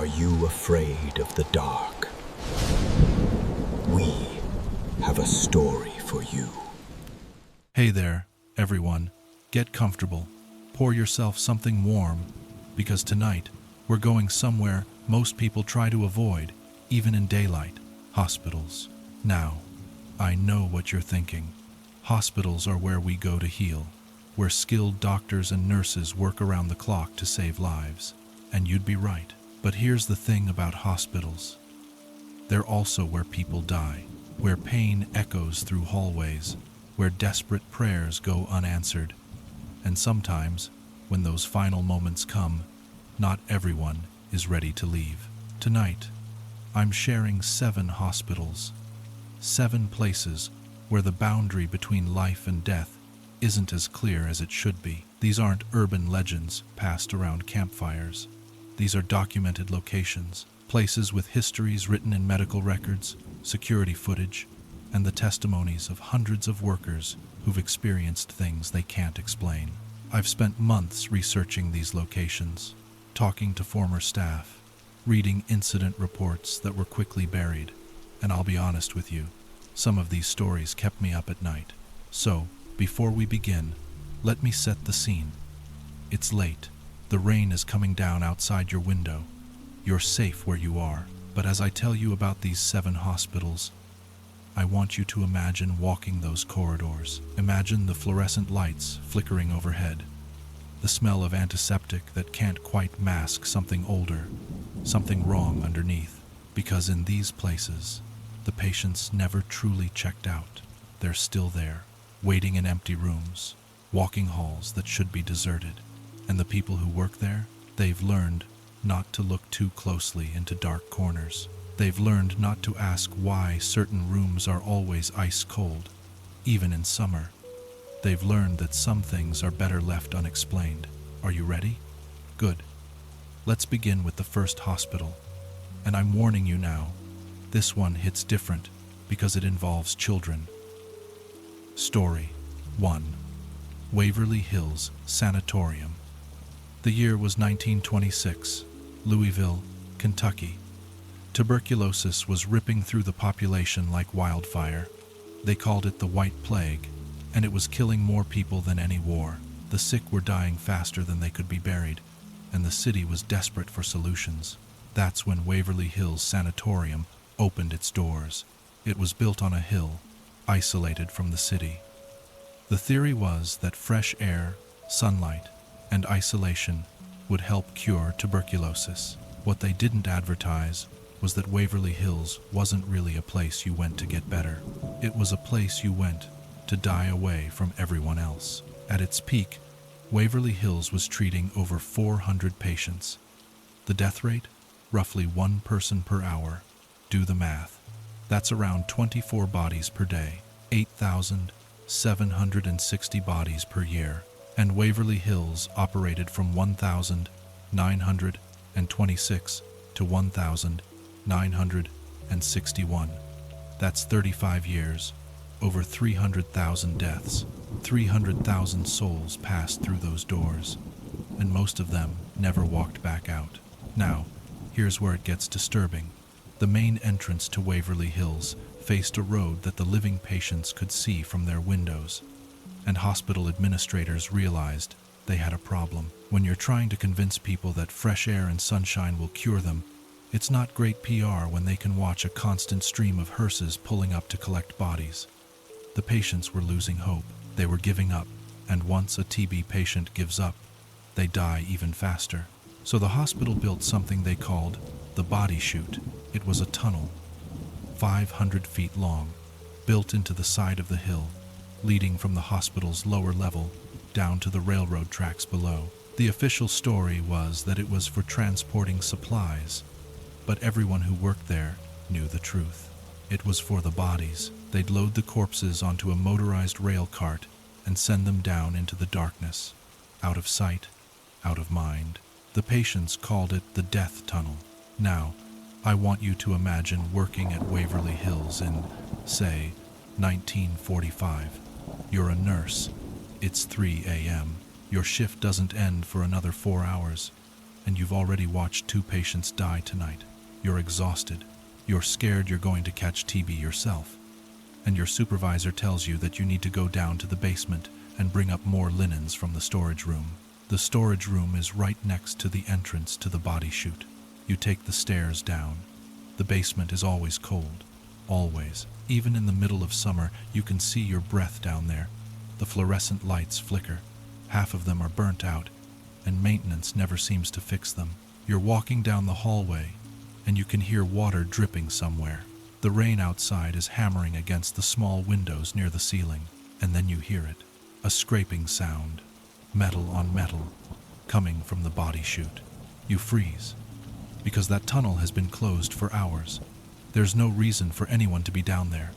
Are you afraid of the dark? We have a story for you. Hey there, everyone. Get comfortable. Pour yourself something warm, because tonight we're going somewhere most people try to avoid, even in daylight: hospitals. Now, I know what you're thinking. Hospitals are where we go to heal, where skilled doctors and nurses work around the clock to save lives. And you'd be right. But here's the thing about hospitals. They're also where people die, where pain echoes through hallways, where desperate prayers go unanswered. And sometimes, when those final moments come, not everyone is ready to leave. Tonight, I'm sharing 7 hospitals, 7 places where the boundary between life and death isn't as clear as it should be. These aren't urban legends passed around campfires. These are documented locations, places with histories written in medical records, security footage, and the testimonies of hundreds of workers who've experienced things they can't explain. I've spent months researching these locations, talking to former staff, reading incident reports that were quickly buried, and I'll be honest with you, some of these stories kept me up at night. So, before we begin, let me set the scene. It's late. The rain is coming down outside your window. You're safe where you are, but as I tell you about these 7 hospitals, I want you to imagine walking those corridors. Imagine the fluorescent lights flickering overhead, the smell of antiseptic that can't quite mask something older, something wrong underneath. Because in these places, the patients never truly checked out. They're still there, waiting in empty rooms, walking halls that should be deserted. And the people who work there, they've learned not to look too closely into dark corners. They've learned not to ask why certain rooms are always ice cold, even in summer. They've learned that some things are better left unexplained. Are you ready? Good. Let's begin with the first hospital. And I'm warning you now, this one hits different because it involves children. Story 1. Waverly Hills Sanatorium. The year was 1926, Louisville, Kentucky. Tuberculosis was ripping through the population like wildfire. They called it the White Plague, and it was killing more people than any war. The sick were dying faster than they could be buried, and the city was desperate for solutions. That's when Waverly Hills Sanatorium opened its doors. It was built on a hill, isolated from the city. The theory was that fresh air, sunlight, and isolation would help cure tuberculosis. What they didn't advertise was that Waverly Hills wasn't really a place you went to get better. It was a place you went to die away from everyone else. At its peak, Waverly Hills was treating over 400 patients. The death rate? Roughly 1 person per hour. Do the math. That's around 24 bodies per day, 8,760 bodies per year. And Waverly Hills operated from 1,926 to 1,961. That's 35 years, over 300,000 deaths, 300,000 souls passed through those doors, and most of them never walked back out. Now, here's where it gets disturbing. The main entrance to Waverly Hills faced a road that the living patients could see from their windows, and hospital administrators realized they had a problem. When you're trying to convince people that fresh air and sunshine will cure them, it's not great PR when they can watch a constant stream of hearses pulling up to collect bodies. The patients were losing hope. They were giving up, and once a TB patient gives up, they die even faster. So the hospital built something they called the body chute. It was a tunnel, 500 feet long, built into the side of the hill, leading from the hospital's lower level down to the railroad tracks below. The official story was that it was for transporting supplies, but everyone who worked there knew the truth. It was for the bodies. They'd load the corpses onto a motorized rail cart and send them down into the darkness, out of sight, out of mind. The patients called it the death tunnel. Now, I want you to imagine working at Waverly Hills in, say, 1945. You're a nurse. It's 3 a.m. Your shift doesn't end for another 4 hours. and you've already watched 2 patients die tonight. You're exhausted. You're scared you're going to catch TB yourself. And your supervisor tells you that you need to go down to the basement and bring up more linens from the storage room. The storage room is right next to the entrance to the body chute. You take the stairs down. The basement is always cold. Always. Even in the middle of summer, you can see your breath down there. The fluorescent lights flicker. Half of them are burnt out, and maintenance never seems to fix them. You're walking down the hallway, and you can hear water dripping somewhere. The rain outside is hammering against the small windows near the ceiling, and then you hear it. A scraping sound, metal on metal, coming from the body chute. You freeze, because that tunnel has been closed for hours. There's no reason for anyone to be down there,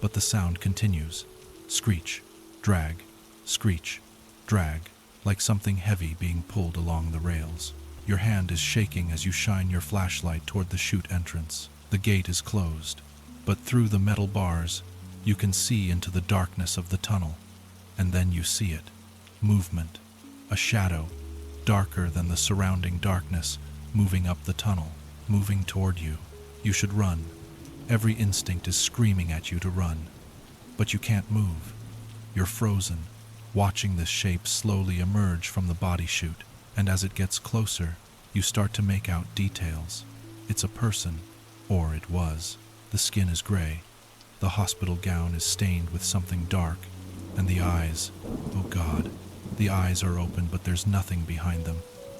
but the sound continues. Screech, drag, screech, drag, like something heavy being pulled along the rails. Your hand is shaking as you shine your flashlight toward the chute entrance. The gate is closed, but through the metal bars, you can see into the darkness of the tunnel. And then you see it. Movement. A shadow, darker than the surrounding darkness, moving up the tunnel, moving toward you. You should run. Every instinct is screaming at you to run. But you can't move. You're frozen, watching this shape slowly emerge from the body chute. And as it gets closer, you start to make out details. It's a person, or it was. The skin is gray. The hospital gown is stained with something dark. And the eyes, oh God, the eyes are open, but there's nothing behind them.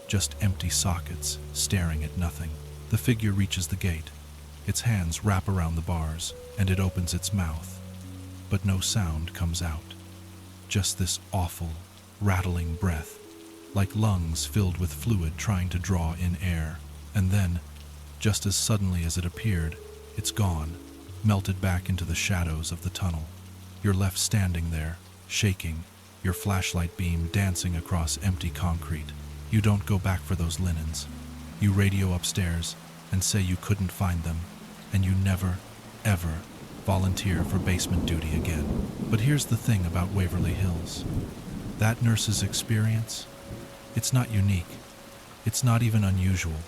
Just empty sockets, staring at nothing. The figure reaches the gate. Its hands wrap around the bars, and it opens its mouth. But no sound comes out. Just this awful, rattling breath, like lungs filled with fluid trying to draw in air. And then, just as suddenly as it appeared, it's gone, melted back into the shadows of the tunnel. You're left standing there, shaking, your flashlight beam dancing across empty concrete. You don't go back for those linens. You radio upstairs and say you couldn't find them, and you never, ever volunteer for basement duty again. But here's the thing about Waverly Hills. That nurse's experience, it's not unique. It's not even unusual.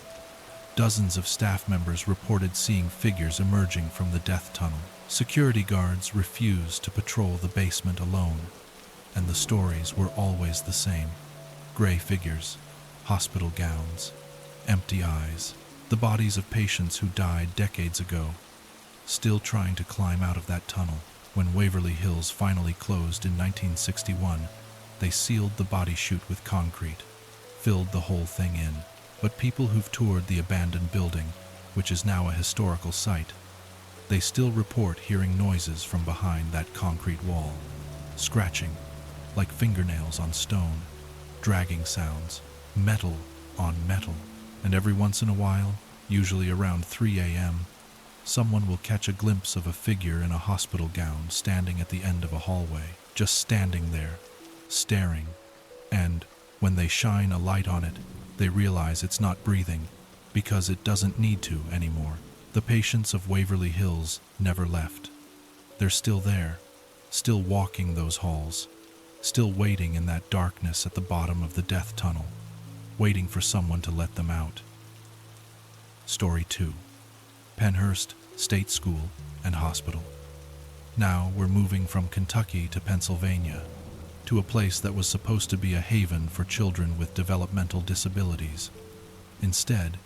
Dozens of staff members reported seeing figures emerging from the death tunnel. Security guards refused to patrol the basement alone, and the stories were always the same. Gray figures, hospital gowns, empty eyes, the bodies of patients who died decades ago, still trying to climb out of that tunnel. When Waverly Hills finally closed in 1961, they sealed the body chute with concrete, filled the whole thing in. But people who've toured the abandoned building, which is now a historical site, they still report hearing noises from behind that concrete wall. Scratching, like fingernails on stone, dragging sounds, metal on metal. And every once in a while, usually around 3 a.m., someone will catch a glimpse of a figure in a hospital gown standing at the end of a hallway, just standing there, staring. And when they shine a light on it, they realize it's not breathing, because it doesn't need to anymore. The patients of Waverly Hills never left. They're still there, still walking those halls, still waiting in that darkness at the bottom of the death tunnel, waiting for someone to let them out. Story 2. Pennhurst State School and Hospital. Now we're moving from Kentucky to Pennsylvania, to a place that was supposed to be a haven for children with developmental disabilities. Instead,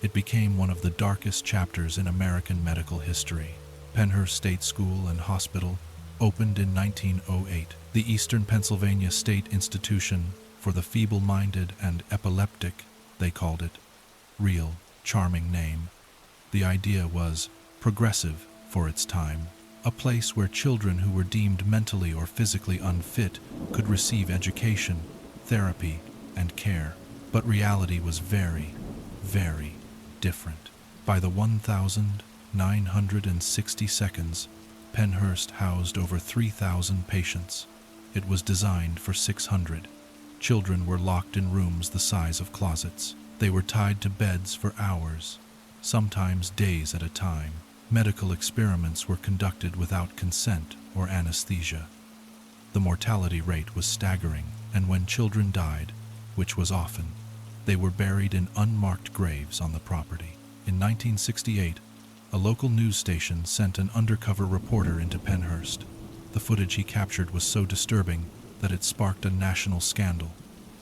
it became one of the darkest chapters in American medical history. Pennhurst State School and Hospital opened in 1908. The Eastern Pennsylvania State Institution for the Feeble-Minded and Epileptic, they called it. Real, charming name. The idea was progressive for its time. A place where children who were deemed mentally or physically unfit could receive education, therapy, and care. But reality was very, very different. By the 1,960 Pennhurst housed over 3,000 patients. It was designed for 600. Children were locked in rooms the size of closets. They were tied to beds for hours, sometimes days at a time. Medical experiments were conducted without consent or anesthesia. The mortality rate was staggering, and when children died, which was often, They were buried in unmarked graves on the property. In 1968, a local news station sent an undercover reporter into Pennhurst. The footage he captured was so disturbing that it sparked a national scandal.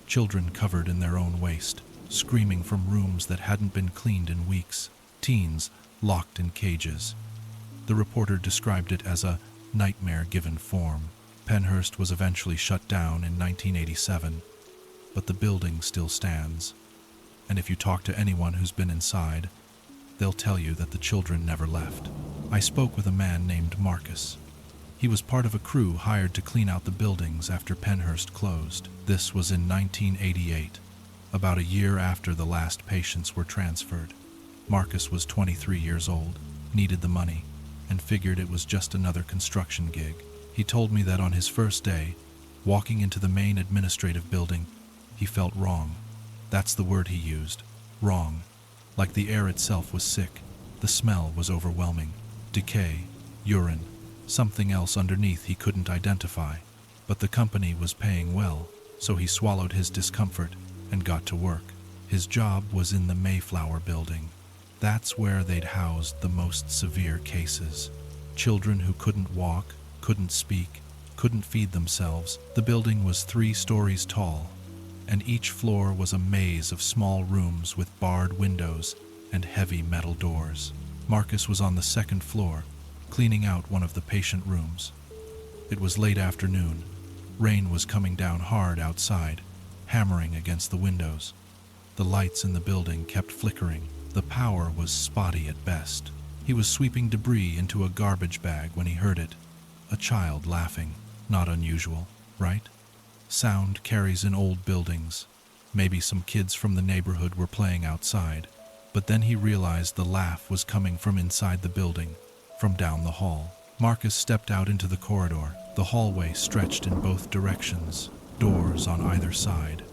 Children covered in their own waste, screaming from rooms that hadn't been cleaned in weeks, teens locked in cages. The reporter described it as a nightmare given form. Pennhurst was eventually shut down in 1987, but the building still stands. And if you talk to anyone who's been inside, they'll tell you that the children never left. I spoke with a man named Marcus. He was part of a crew hired to clean out the buildings after Pennhurst closed. This was in 1988, about a year after the last patients were transferred. Marcus was 23 years old, needed the money, and figured it was just another construction gig. He told me that on his first day, walking into the main administrative building, he felt wrong. That's the word he used, wrong. Like the air itself was sick. The smell was overwhelming. Decay, urine, something else underneath he couldn't identify. But the company was paying well, so he swallowed his discomfort and got to work. His job was in the Mayflower building. That's where they'd housed the most severe cases. Children who couldn't walk, couldn't speak, couldn't feed themselves. The building was 3 stories tall, and each floor was a maze of small rooms with barred windows and heavy metal doors. Marcus was on the 2nd floor, cleaning out one of the patient rooms. It was late afternoon. Rain was coming down hard outside, hammering against the windows. The lights in the building kept flickering. The power was spotty at best. He was sweeping debris into a garbage bag when he heard it. A child laughing. Not unusual, right? Sound carries in old buildings. Maybe some kids from the neighborhood were playing outside. But then he realized the laugh was coming from inside the building, from down the hall. Marcus stepped out into the corridor. The hallway stretched in both directions, doors on either side.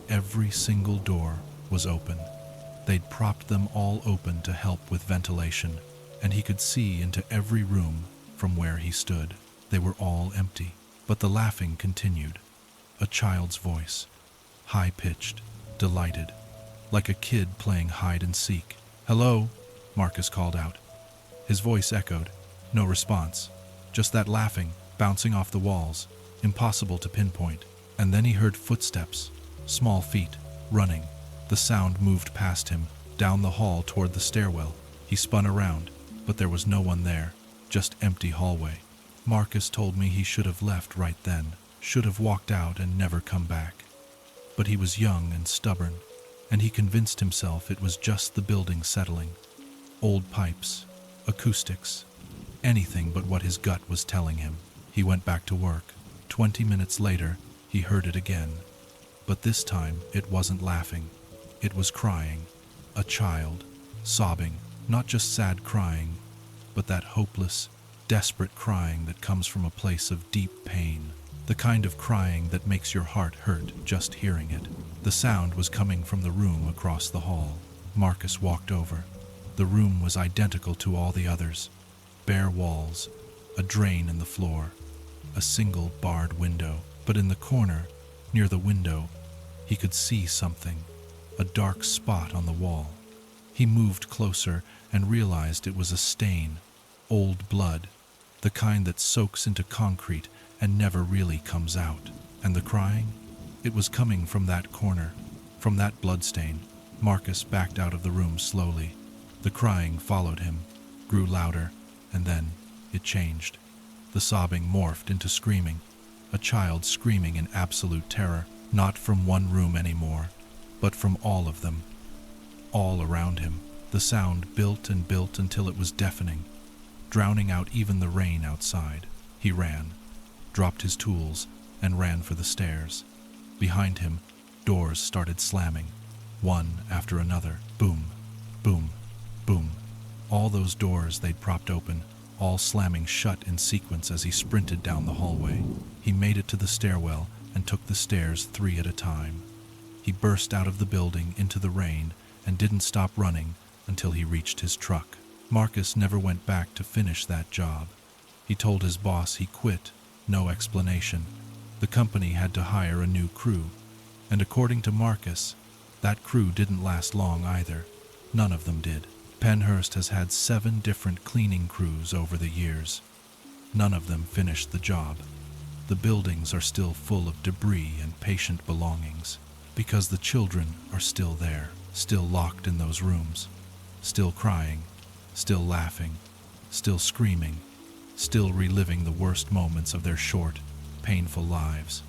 Every single door was open. They'd propped them all open to help with ventilation, and he could see into every room from where he stood. They were all empty, but the laughing continued. A child's voice, high-pitched, delighted, like a kid playing hide and seek. "Hello," Marcus called out. His voice echoed. No response, just that laughing, bouncing off the walls, impossible to pinpoint. And then he heard footsteps, small feet, running. The sound moved past him, down the hall toward the stairwell. He spun around, but there was no one there, just empty hallway. Marcus told me he should have left right then, should have walked out and never come back. But he was young and stubborn, and he convinced himself it was just the building settling. Old pipes, acoustics, anything but what his gut was telling him. He went back to work. 20 minutes later, he heard it again. But this time, it wasn't laughing. It was crying. A child, sobbing, not just sad crying, but that hopeless, desperate crying that comes from a place of deep pain. The kind of crying that makes your heart hurt just hearing it. The sound was coming from the room across the hall. Marcus walked over. The room was identical to all the others. Bare walls, a drain in the floor, a single barred window. But in the corner, near the window, he could see something, a dark spot on the wall. He moved closer and realized it was a stain, old blood, the kind that soaks into concrete and never really comes out. And the crying? It was coming from that corner, from that bloodstain. Marcus backed out of the room slowly. The crying followed him, grew louder, and then it changed. The sobbing morphed into screaming, a child screaming in absolute terror, not from one room anymore, but from all of them, all around him. The sound built and built until it was deafening, drowning out even the rain outside. He ran, dropped his tools, and ran for the stairs. Behind him, doors started slamming, one after another. Boom, boom, boom. All those doors they'd propped open, all slamming shut in sequence as he sprinted down the hallway. He made it to the stairwell and took the stairs 3 at a time. He burst out of the building into the rain and didn't stop running until he reached his truck. Marcus never went back to finish that job. He told his boss he quit, no explanation. The company had to hire a new crew, and according to Marcus, That crew didn't last long either. None of them did. Pennhurst has had 7 different cleaning crews over the years. None of them finished the job. The buildings are still full of debris and patient belongings, because the children are still there, still locked in those rooms, still crying, still laughing, still screaming, still reliving the worst moments of their short, painful lives.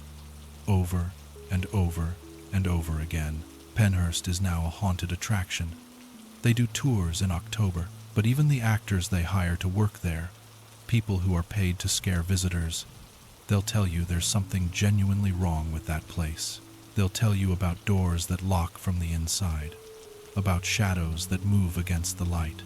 Over and over and over again. Pennhurst is now a haunted attraction. They do tours in October, but even the actors they hire to work there, people who are paid to scare visitors, they'll tell you there's something genuinely wrong with that place. They'll tell you about doors that lock from the inside, about shadows that move against the light,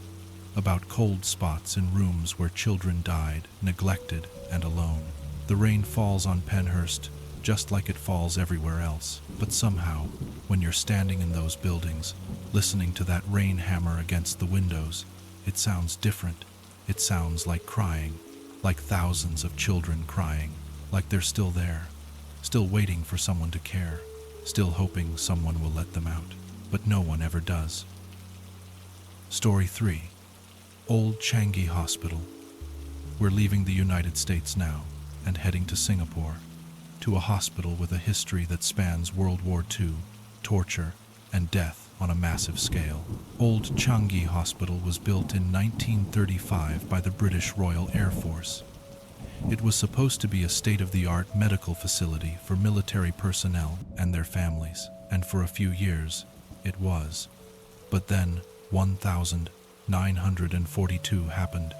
about cold spots in rooms where children died, neglected and alone. The rain falls on Pennhurst just like it falls everywhere else, but somehow, when you're standing in those buildings, listening to that rain hammer against the windows, it sounds different. It sounds like crying, like thousands of children crying, like they're still there, still waiting for someone to care, still hoping someone will let them out, but no one ever does. Story 3. Old Changi Hospital. We're leaving the United States now and heading to Singapore, to a hospital with a history that spans World War II, torture, and death on a massive scale. Old Changi Hospital was built in 1935 by the British Royal Air Force. It was supposed to be a state-of-the-art medical facility for military personnel and their families, and for a few years, it was. But then, 1942 happened.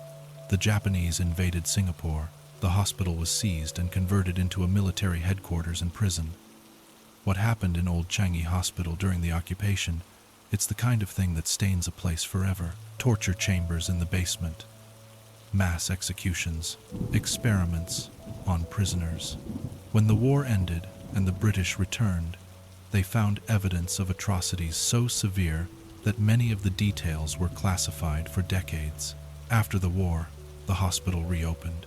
The Japanese invaded Singapore. The hospital was seized and converted into a military headquarters and prison. What happened in Old Changi Hospital during the occupation, it's the kind of thing that stains a place forever. Torture chambers in the basement, mass executions, experiments on prisoners. When the war ended and the British returned, they found evidence of atrocities so severe that many of the details were classified for decades. After the war, the hospital reopened.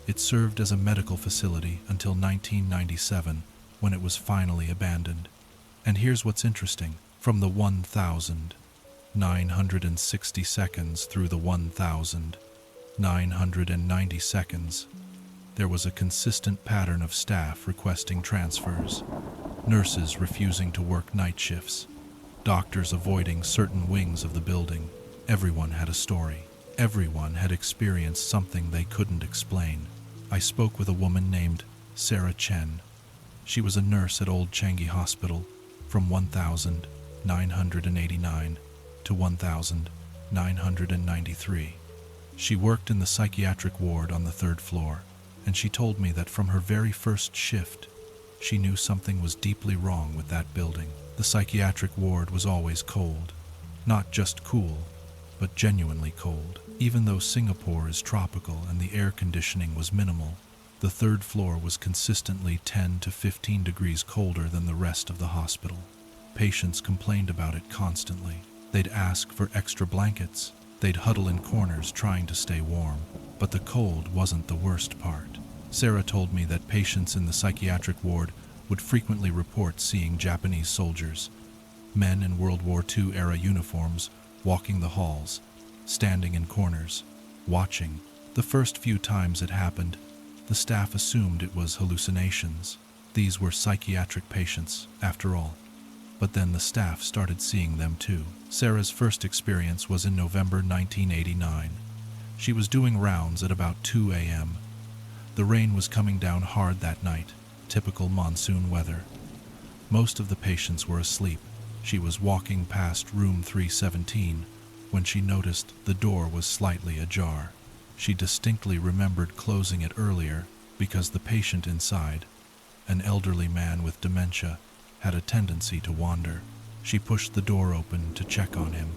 It served as a medical facility until 1997, when it was finally abandoned. And here's what's interesting. From the 1,960 seconds through the 1,990 seconds, there was a consistent pattern of staff requesting transfers, nurses refusing to work night shifts, doctors avoiding certain wings of the building. Everyone had a story. Everyone had experienced something they couldn't explain. I spoke with a woman named Sarah Chen. She was a nurse at Old Changi Hospital from 1989 to 1993. She worked in the psychiatric ward on the 3rd floor, and she told me that from her very first shift, she knew something was deeply wrong with that building. The psychiatric ward was always cold. Not just cool, but genuinely cold. Even though Singapore is tropical and the air conditioning was minimal, the 3rd floor was consistently 10 to 15 degrees colder than the rest of the hospital. Patients complained about it constantly. They'd ask for extra blankets. They'd huddle in corners trying to stay warm. But the cold wasn't the worst part. Sarah told me that patients in the psychiatric ward would frequently report seeing Japanese soldiers, men in World War II era uniforms, walking the halls, standing in corners, watching. The first few times it happened, the staff assumed it was hallucinations. These were psychiatric patients, after all. But then the staff started seeing them too. Sarah's first experience was in November 1989. She was doing rounds at about 2 a.m. The rain was coming down hard that night, typical monsoon weather. Most of the patients were asleep. She was walking past room 317 when she noticed the door was slightly ajar. She distinctly remembered closing it earlier because the patient inside, an elderly man with dementia, had a tendency to wander. She pushed the door open to check on him.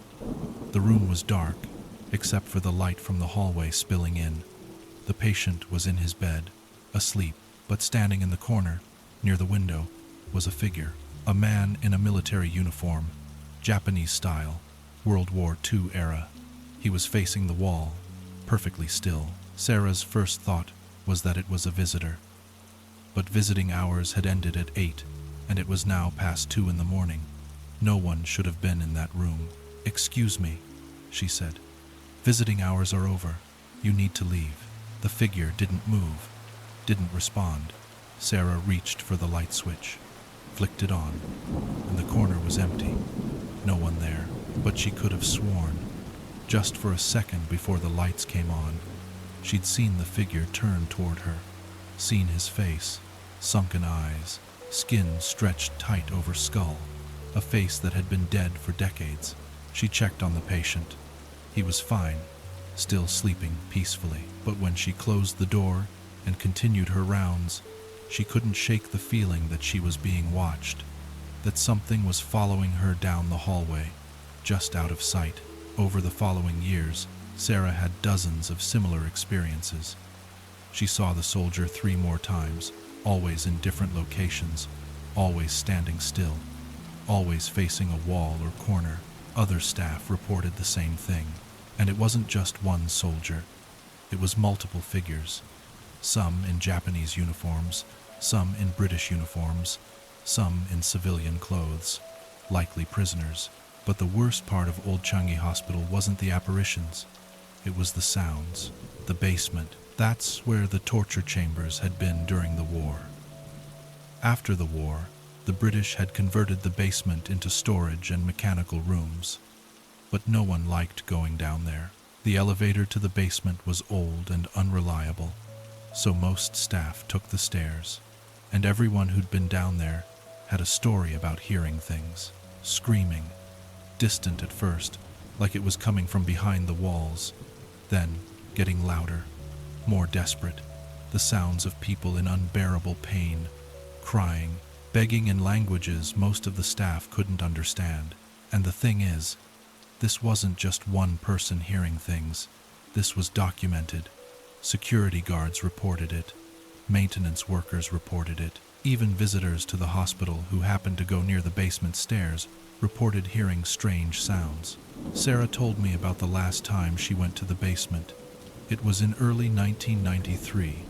The room was dark, except for the light from the hallway spilling in. The patient was in his bed, asleep, but standing in the corner, near the window, was a figure. A man in a military uniform, Japanese style, World War II era. He was facing the wall, perfectly still. Sarah's first thought was that it was a visitor. But visiting hours had ended at 8, and it was now past 2 in the morning. No one should have been in that room. "Excuse me," she said. "Visiting hours are over. You need to leave." The figure didn't move, didn't respond. Sarah reached for the light switch, flicked it on, and the corner was empty. No one there, but she could have sworn, just for a second before the lights came on, she'd seen the figure turn toward her, seen his face, sunken eyes, skin stretched tight over skull, a face that had been dead for decades. She checked on the patient. He was fine, still sleeping peacefully, but when she closed the door and continued her rounds, she couldn't shake the feeling that she was being watched, that something was following her down the hallway, just out of sight. Over the following years, Sarah had dozens of similar experiences. She saw the soldier 3 more times, always in different locations, always standing still, always facing a wall or corner. Other staff reported the same thing, and it wasn't just one soldier. It was multiple figures, some in Japanese uniforms, some in British uniforms, some in civilian clothes, likely prisoners. But the worst part of Old Changi Hospital wasn't the apparitions. It was the sounds, the basement. That's where the torture chambers had been during the war. After the war, the British had converted the basement into storage and mechanical rooms. But no one liked going down there. The elevator to the basement was old and unreliable, so most staff took the stairs. And everyone who'd been down there had a story about hearing things, screaming, distant at first, like it was coming from behind the walls, then getting louder, more desperate, the sounds of people in unbearable pain, crying, begging in languages most of the staff couldn't understand. And the thing is, this wasn't just one person hearing things. This was documented. Security guards reported it. Maintenance workers reported it. Even visitors to the hospital who happened to go near the basement stairs reported hearing strange sounds. Sarah told me about the last time she went to the basement. It was in early 1993,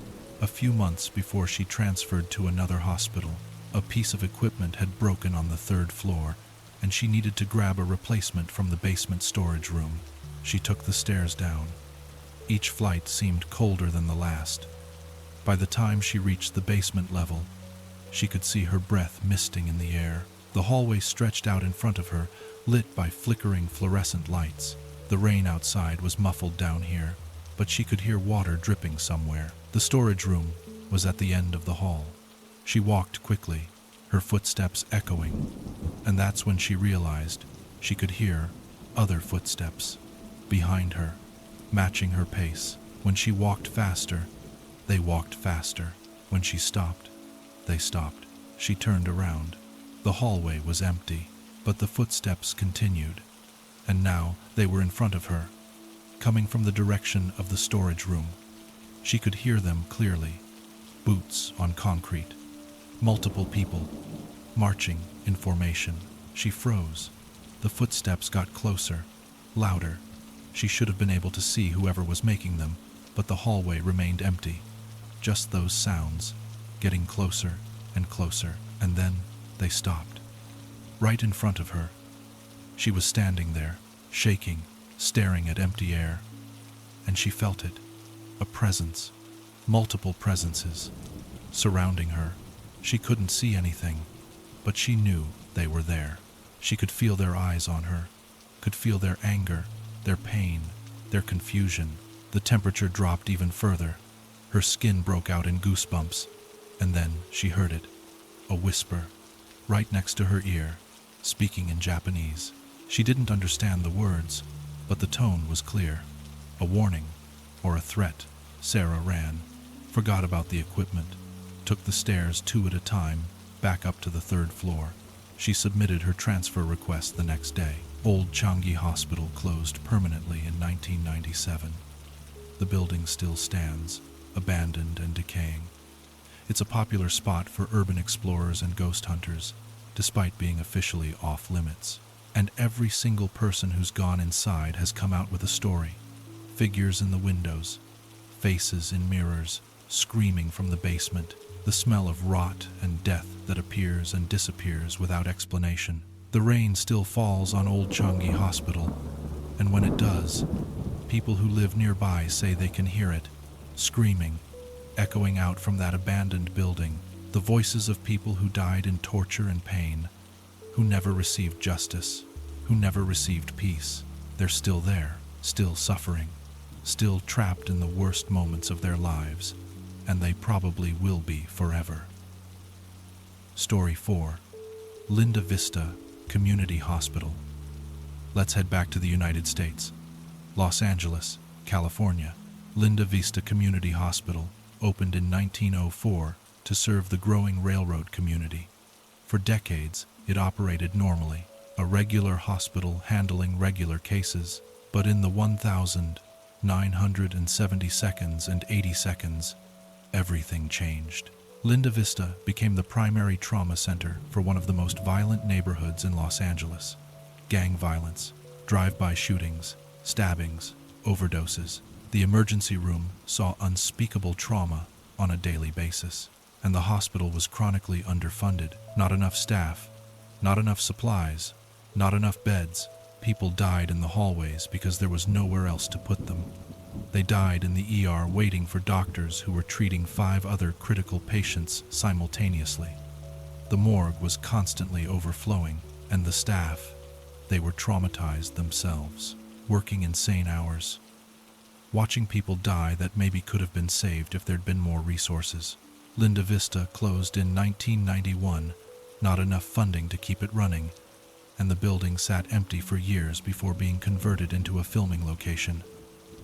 a few months before she transferred to another hospital. A piece of equipment had broken on the 3rd floor, and she needed to grab a replacement from the basement storage room. She took the stairs down. Each flight seemed colder than the last. By the time she reached the basement level, she could see her breath misting in the air. The hallway stretched out in front of her, lit by flickering fluorescent lights. The rain outside was muffled down here, but she could hear water dripping somewhere. The storage room was at the end of the hall. She walked quickly, her footsteps echoing, and that's when she realized she could hear other footsteps behind her, matching her pace. When she walked faster, they walked faster. When she stopped, they stopped. She turned around. The hallway was empty, but the footsteps continued, and now they were in front of her, coming from the direction of the storage room. She could hear them clearly. Boots on concrete. Multiple people, marching in formation. She froze. The footsteps got closer, louder. She should have been able to see whoever was making them, but the hallway remained empty. Just those sounds, getting closer and closer, and then they stopped. Right in front of her. She was standing there, shaking, staring at empty air. And she felt it. A presence. Multiple presences. Surrounding her. She couldn't see anything, but she knew they were there. She could feel their eyes on her, could feel their anger, their pain, their confusion. The temperature dropped even further. Her skin broke out in goosebumps, and then she heard it. A whisper, right next to her ear, speaking in Japanese. She didn't understand the words, but the tone was clear. A warning, or a threat. Sarah ran, forgot about the equipment, took the stairs 2 at a time, back up to the 3rd floor. She submitted her transfer request the next day. Old Changi Hospital closed permanently in 1997. The building still stands, abandoned and decaying. It's a popular spot for urban explorers and ghost hunters, despite being officially off limits. And every single person who's gone inside has come out with a story. Figures in the windows, faces in mirrors, screaming from the basement, the smell of rot and death that appears and disappears without explanation. The rain still falls on old Changi Hospital, and when it does, people who live nearby say they can hear it, screaming, echoing out from that abandoned building, the voices of people who died in torture and pain, who never received justice, who never received peace. They're still there, still suffering, still trapped in the worst moments of their lives, and they probably will be forever. Story 4. Linda Vista Community Hospital. Let's head back to the United States. Los Angeles, California. Linda Vista Community Hospital opened in 1904 to serve the growing railroad community. For decades, it operated normally, a regular hospital handling regular cases, but in the 1,970 seconds and 80 seconds, everything changed. Linda Vista became the primary trauma center for one of the most violent neighborhoods in Los Angeles. Gang violence, drive-by shootings, stabbings, overdoses. The emergency room saw unspeakable trauma on a daily basis, and the hospital was chronically underfunded. Not enough staff, not enough supplies, not enough beds. People died in the hallways because there was nowhere else to put them. They died in the ER waiting for doctors who were treating 5 other critical patients simultaneously. The morgue was constantly overflowing, and the staff, they were traumatized themselves, working insane hours, watching people die that maybe could have been saved if there'd been more resources. Linda Vista closed in 1991, not enough funding to keep it running, and the building sat empty for years before being converted into a filming location.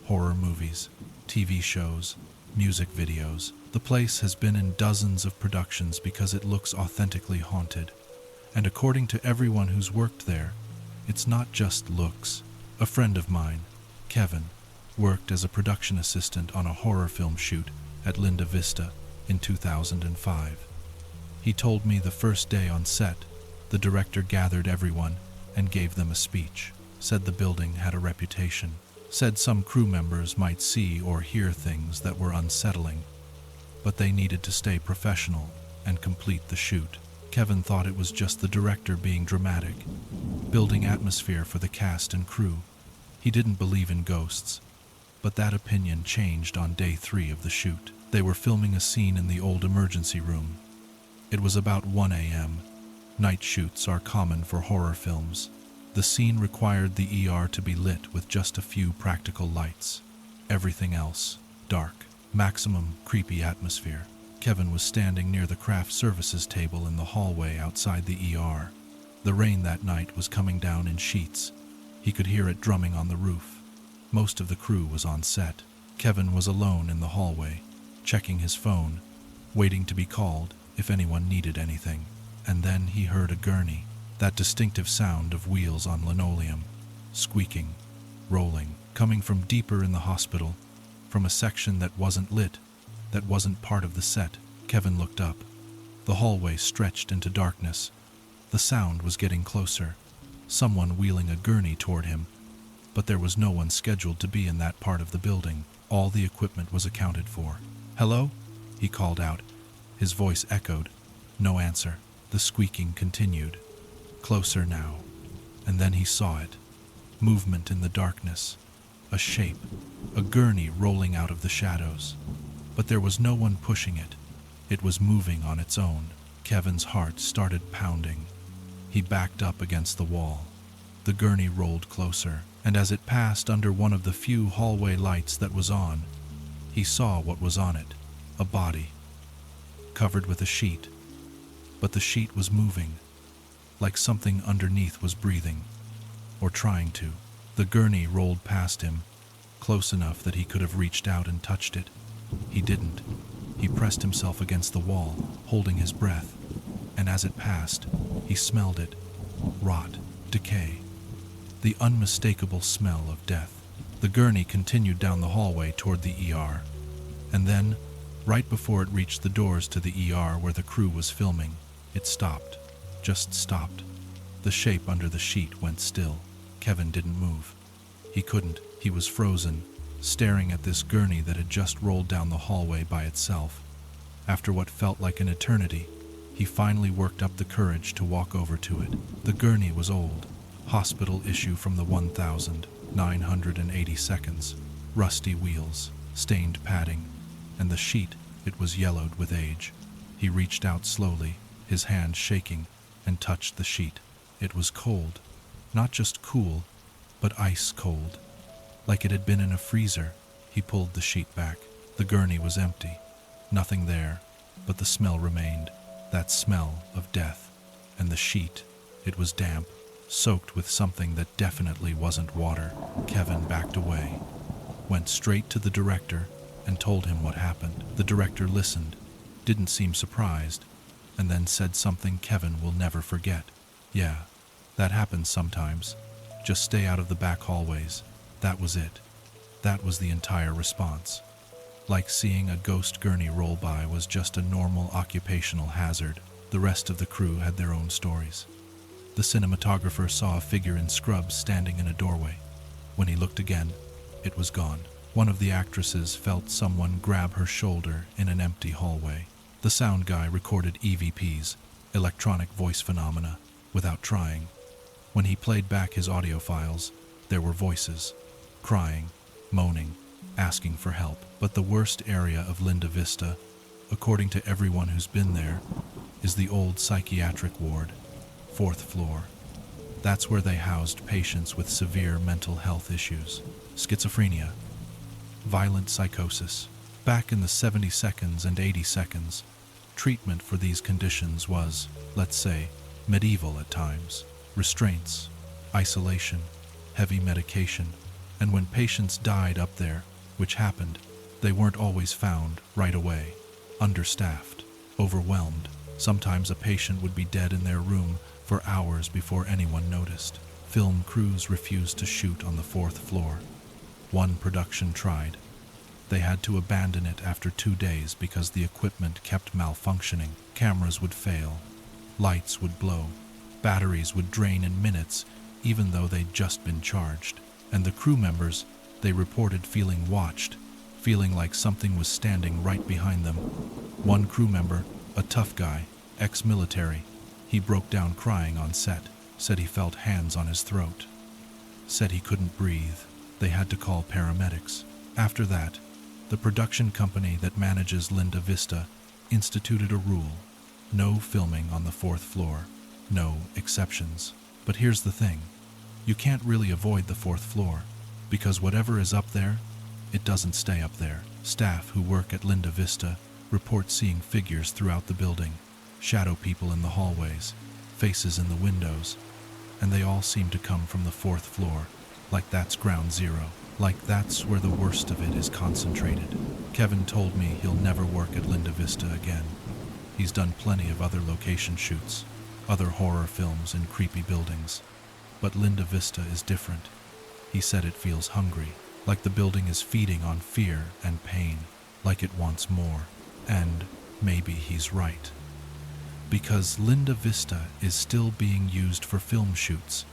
Horror movies, TV shows, music videos. The place has been in dozens of productions because it looks authentically haunted. And according to everyone who's worked there, it's not just looks. A friend of mine, Kevin, worked as a production assistant on a horror film shoot at Linda Vista in 2005. He told me the first day on set, the director gathered everyone and gave them a speech, said the building had a reputation, said some crew members might see or hear things that were unsettling, but they needed to stay professional and complete the shoot. Kevin thought it was just the director being dramatic, building atmosphere for the cast and crew. He didn't believe in ghosts, but that opinion changed on day 3 of the shoot. They were filming a scene in the old emergency room. It was about 1 a.m. Night shoots are common for horror films. The scene required the ER to be lit with just a few practical lights. Everything else, dark. Maximum creepy atmosphere. Kevin was standing near the craft services table in the hallway outside the ER. The rain that night was coming down in sheets. He could hear it drumming on the roof. Most of the crew was on set. Kevin was alone in the hallway, checking his phone, waiting to be called if anyone needed anything. And then he heard a gurney, that distinctive sound of wheels on linoleum, squeaking, rolling, coming from deeper in the hospital, from a section that wasn't lit, that wasn't part of the set. Kevin looked up. The hallway stretched into darkness. The sound was getting closer, someone wheeling a gurney toward him, but there was no one scheduled to be in that part of the building. All the equipment was accounted for. "Hello?" he called out. His voice echoed. No answer. The squeaking continued. Closer now. And then he saw it. Movement in the darkness. A shape. A gurney rolling out of the shadows. But there was no one pushing it. It was moving on its own. Kevin's heart started pounding. He backed up against the wall. The gurney rolled closer, and as it passed under one of the few hallway lights that was on, he saw what was on it. A body. Covered with a sheet. But the sheet was moving, like something underneath was breathing, or trying to. The gurney rolled past him, close enough that he could have reached out and touched it. He didn't. He pressed himself against the wall, holding his breath, and as it passed, he smelled it. Rot, decay, the unmistakable smell of death. The gurney continued down the hallway toward the ER, and then, right before it reached the doors to the ER where the crew was filming, it stopped. Just stopped. The shape under the sheet went still. Kevin didn't move. He couldn't. He was frozen, staring at this gurney that had just rolled down the hallway by itself. After what felt like an eternity, He finally worked up the courage to walk over to it. The gurney was old, hospital issue from the 1980 seconds, rusty wheels, stained padding, and the sheet, it was yellowed with age. He reached out slowly, his hand shaking, and touched the sheet. It was cold, not just cool, but ice cold, like it had been in a freezer. He pulled the sheet back. The gurney was empty, nothing there, but the smell remained, that smell of death. And the sheet, it was damp, soaked with something that definitely wasn't water. Kevin backed away, went straight to the director, and told him what happened. The director listened, didn't seem surprised, and then said something Kevin will never forget. "Yeah, that happens sometimes. Just stay out of the back hallways." That was it. That was the entire response. Like seeing a ghost gurney roll by was just a normal occupational hazard. The rest of the crew had their own stories. The cinematographer saw a figure in scrubs standing in a doorway. When he looked again, it was gone. One of the actresses felt someone grab her shoulder in an empty hallway. The sound guy recorded EVPs, electronic voice phenomena, without trying. When he played back his audio files, there were voices, crying, moaning, asking for help. But the worst area of Linda Vista, according to everyone who's been there, is the old psychiatric ward, 4th floor. That's where they housed patients with severe mental health issues, schizophrenia, violent psychosis. Back in the 72nd and 82nd, treatment for these conditions was, let's say, medieval at times. Restraints, isolation, heavy medication, and when patients died up there, which happened, they weren't always found right away. Understaffed, overwhelmed. Sometimes a patient would be dead in their room for hours before anyone noticed. Film crews refused to shoot on the 4th floor. One production tried. They had to abandon it after 2 days because the equipment kept malfunctioning. Cameras would fail, lights would blow, batteries would drain in minutes even though they'd just been charged. And the crew members, they reported feeling watched, feeling like something was standing right behind them. One crew member, a tough guy, ex-military, he broke down crying on set, said he felt hands on his throat, said he couldn't breathe. They had to call paramedics. After that, the production company that manages Linda Vista instituted a rule: no filming on the 4th floor, no exceptions. But here's the thing, you can't really avoid the 4th floor, because whatever is up there, it doesn't stay up there. Staff who work at Linda Vista report seeing figures throughout the building, shadow people in the hallways, faces in the windows, and they all seem to come from the 4th floor, like that's ground zero, like that's where the worst of it is concentrated. Kevin told me he'll never work at Linda Vista again. He's done plenty of other location shoots, other horror films in creepy buildings, but Linda Vista is different. He said it feels hungry, like the building is feeding on fear and pain, like it wants more. And maybe he's right. Because Linda Vista is still being used for film shoots,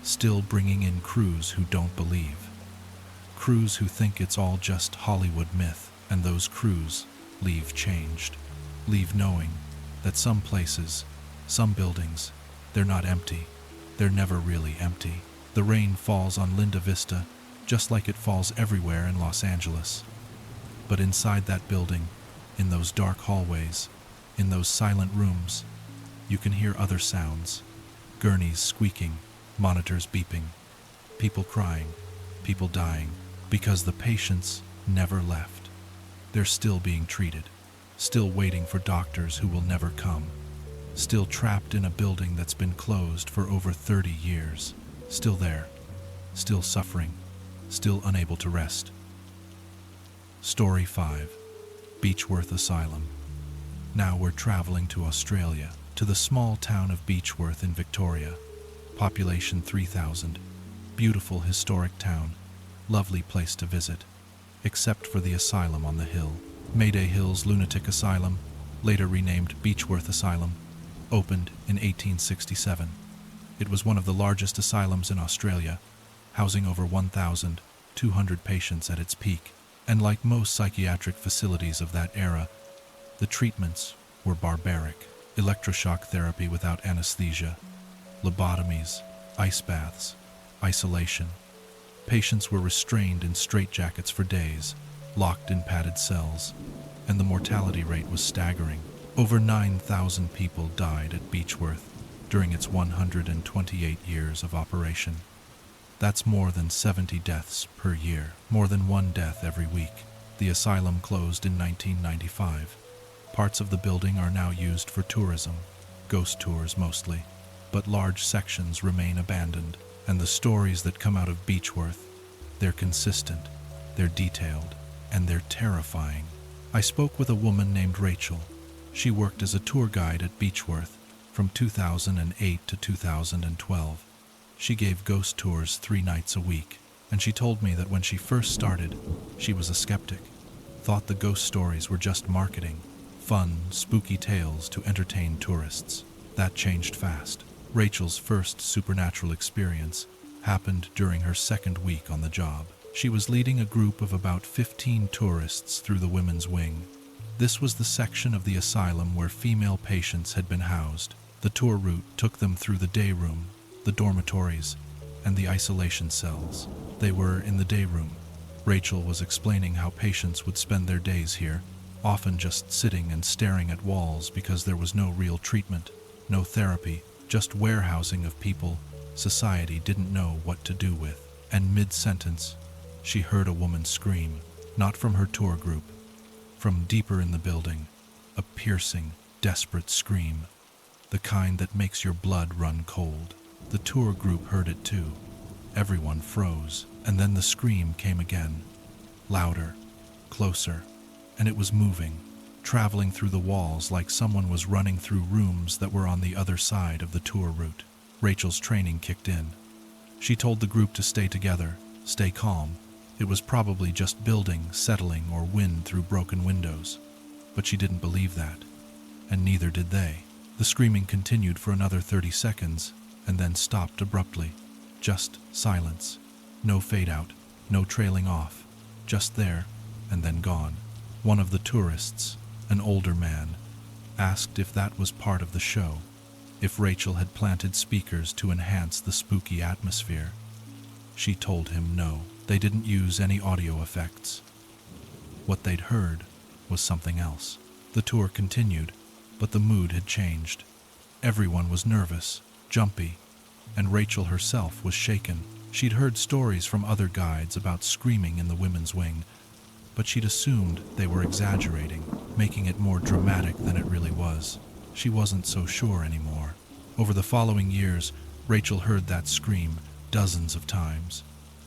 still bringing in crews who don't believe, crews who think it's all just Hollywood myth, and those crews leave changed, leave knowing that some places, some buildings, they're not empty, they're never really empty. The rain falls on Linda Vista just like it falls everywhere in Los Angeles. But inside that building, in those dark hallways, in those silent rooms, you can hear other sounds. Gurneys squeaking, monitors beeping, people crying, people dying, because the patients never left. They're still being treated, still waiting for doctors who will never come, still trapped in a building that's been closed for over 30 years, still there, still suffering, still unable to rest. Story 5. Beechworth Asylum. Now we're traveling to Australia, to the small town of Beechworth in Victoria. Population 3,000. Beautiful historic town. Lovely place to visit. Except for the asylum on the hill. Mayday Hills Lunatic Asylum, later renamed Beechworth Asylum, opened in 1867. It was one of the largest asylums in Australia, housing over 1,200 patients at its peak. And like most psychiatric facilities of that era, the treatments were barbaric. electroshock therapy without anesthesia, lobotomies, ice baths, isolation. Patients were restrained in straitjackets for days, locked in padded cells, and the mortality rate was staggering. Over 9,000 people died at Beechworth during its 128 years of operation. That's more than 70 deaths per year, more than one death every week. The asylum closed in 1995. Parts of the building are now used for tourism, ghost tours mostly, but large sections remain abandoned. And the stories that come out of Beechworth, they're consistent, they're detailed, and they're terrifying. I spoke with a woman named Rachel. She worked as a tour guide at Beechworth from 2008 to 2012. She gave ghost tours 3 nights a week, and she told me that when she first started, she was a skeptic, thought the ghost stories were just marketing, fun, spooky tales to entertain tourists. That changed fast. Rachel's first supernatural experience happened during her second week on the job. She was leading a group of about 15 tourists through the women's wing. This was the section of the asylum where female patients had been housed. The tour route took them through the day room, the dormitories, and the isolation cells. They were in the day room. Rachel was explaining how patients would spend their days here, often just sitting and staring at walls because there was no real treatment, no therapy, just warehousing of people society didn't know what to do with. And mid-sentence, she heard a woman scream, not from her tour group, from deeper in the building, a piercing, desperate scream, the kind that makes your blood run cold. The tour group heard it too. Everyone froze, and then the scream came again, louder, closer, and it was moving, traveling through the walls like someone was running through rooms that were on the other side of the tour route. Rachel's training kicked in. She told the group to stay together, stay calm. It was probably just building, settling, or wind through broken windows. But she didn't believe that, and neither did they. The screaming continued for another 30 seconds, and then stopped abruptly. Just silence. No fade out, no trailing off. Just there, and then gone. One of the tourists, an older man, asked if that was part of the show, if Rachel had planted speakers to enhance the spooky atmosphere. She told him no, they didn't use any audio effects. What they'd heard was something else. The tour continued, but the mood had changed. Everyone was nervous, jumpy, and Rachel herself was shaken. She'd heard stories from other guides about screaming in the women's wing, but she'd assumed they were exaggerating, making it more dramatic than it really was. She wasn't so sure anymore. Over the following years, Rachel heard that scream dozens of times.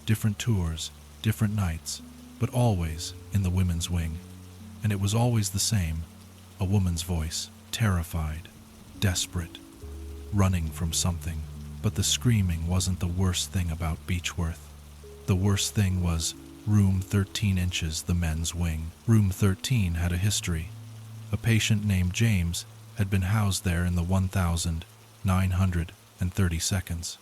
Different tours, different nights, but always in the women's wing. And it was always the same, a woman's voice, terrified, desperate, running from something. But the screaming wasn't the worst thing about Beechworth. The worst thing was Room 13 inches, the men's wing. Room 13 had a history. A patient named James had been housed there in the 1,930 seconds.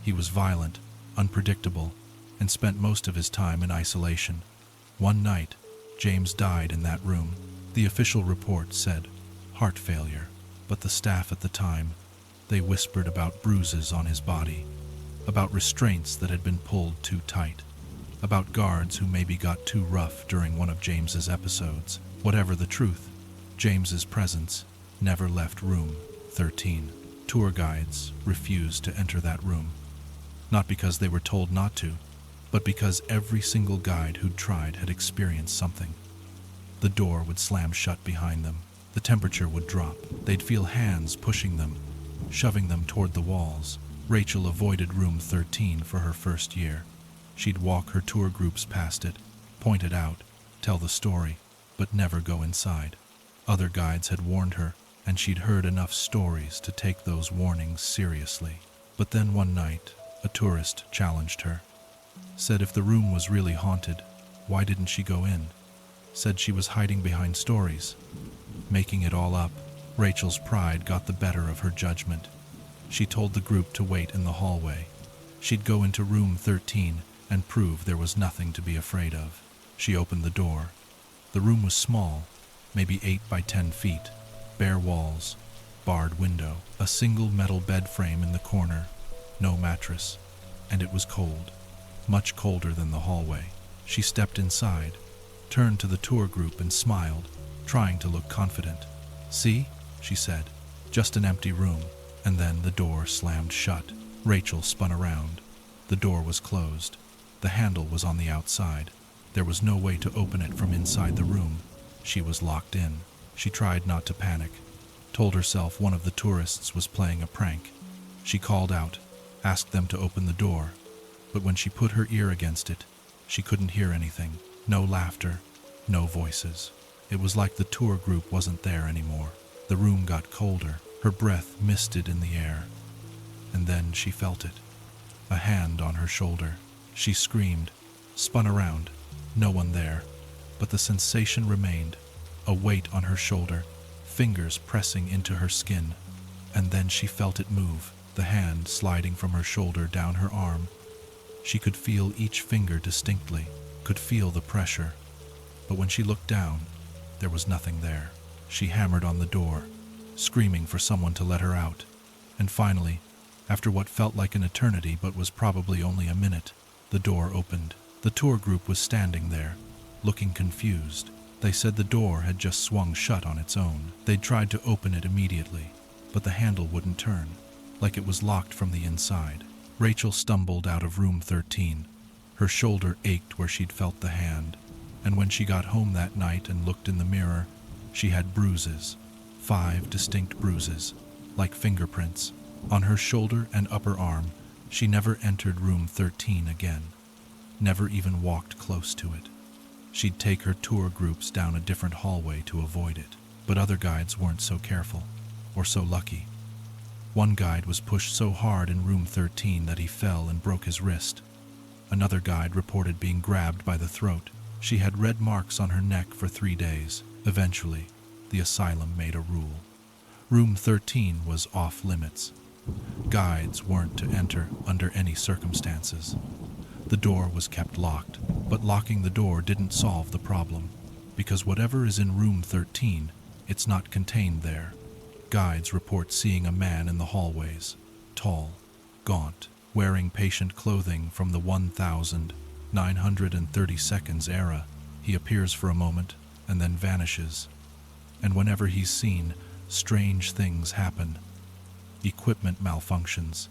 He was violent, unpredictable, and spent most of his time in isolation. One night, James died in that room. The official report said heart failure, but the staff at the time, they whispered about bruises on his body, about restraints that had been pulled too tight, about guards who maybe got too rough during one of James's episodes. Whatever the truth, James's presence never left room 13. Tour guides refused to enter that room, not because they were told not to, but because every single guide who'd tried had experienced something. The door would slam shut behind them. The temperature would drop. They'd feel hands pushing them, shoving them toward the walls. Rachel avoided room 13 for her first year. She'd walk her tour groups past it, point it out, tell the story, but never go inside. Other guides had warned her, and she'd heard enough stories to take those warnings seriously. But then one night, a tourist challenged her. Said if the room was really haunted, why didn't she go in? Said she was hiding behind stories. Making it all up, Rachel's pride got the better of her judgment. She told the group to wait in the hallway. She'd go into room 13 and prove there was nothing to be afraid of. She opened the door. The room was small, maybe 8 by 10 feet, bare walls, barred window, a single metal bed frame in the corner, no mattress, and it was cold, much colder than the hallway. She stepped inside, turned to the tour group and smiled, trying to look confident. "See?" she said. "Just an empty room." And then the door slammed shut. Rachel spun around. The door was closed. The handle was on the outside. There was no way to open it from inside the room. She was locked in. She tried not to panic, told herself one of the tourists was playing a prank. She called out, asked them to open the door, but when she put her ear against it, she couldn't hear anything. No laughter, no voices. It was like the tour group wasn't there anymore. The room got colder. Her breath misted in the air. And then she felt it. A hand on her shoulder. She screamed, spun around. No one there. But the sensation remained. A weight on her shoulder, fingers pressing into her skin. And then she felt it move, the hand sliding from her shoulder down her arm. She could feel each finger distinctly, could feel the pressure. But when she looked down, there was nothing there. She hammered on the door, screaming for someone to let her out. And finally, after what felt like an eternity but was probably only a minute, the door opened. The tour group was standing there, looking confused. They said the door had just swung shut on its own. They'd tried to open it immediately, but the handle wouldn't turn, like it was locked from the inside. Rachel stumbled out of room 13. Her shoulder ached where she'd felt the hand, and when she got home that night and looked in the mirror, she had bruises, 5 distinct bruises, like fingerprints, on her shoulder and upper arm. She never entered room 13 again, never even walked close to it. She'd take her tour groups down a different hallway to avoid it, but other guides weren't so careful, or so lucky. One guide was pushed so hard in room 13 that he fell and broke his wrist. Another guide reported being grabbed by the throat. She had red marks on her neck for 3 days. Eventually, the asylum made a rule. Room 13 was off limits. Guides weren't to enter under any circumstances. The door was kept locked, but locking the door didn't solve the problem, because whatever is in room 13, it's not contained there. Guides report seeing a man in the hallways, tall, gaunt, wearing patient clothing from the 1932 era. He appears for a moment and then vanishes. And whenever he's seen, strange things happen. Equipment malfunctions.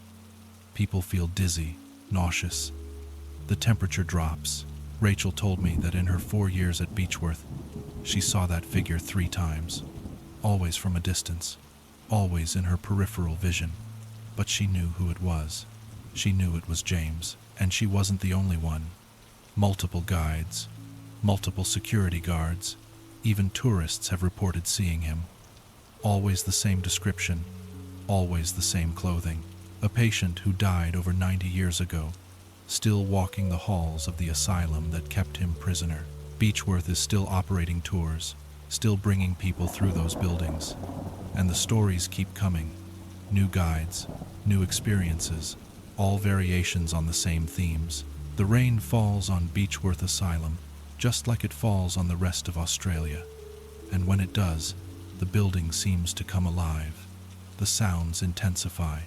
People feel dizzy, nauseous. The temperature drops. Rachel told me that in her 4 years at Beechworth, she saw that figure 3 times, always from a distance, always in her peripheral vision. But she knew who it was. She knew it was James, and she wasn't the only one. Multiple guides, multiple security guards, even tourists have reported seeing him. Always the same description, always the same clothing. A patient who died over 90 years ago, still walking the halls of the asylum that kept him prisoner. Beechworth is still operating tours, still bringing people through those buildings. And the stories keep coming. New guides, new experiences, all variations on the same themes. The rain falls on Beechworth Asylum, just like it falls on the rest of Australia. And when it does, the building seems to come alive. The sounds intensify.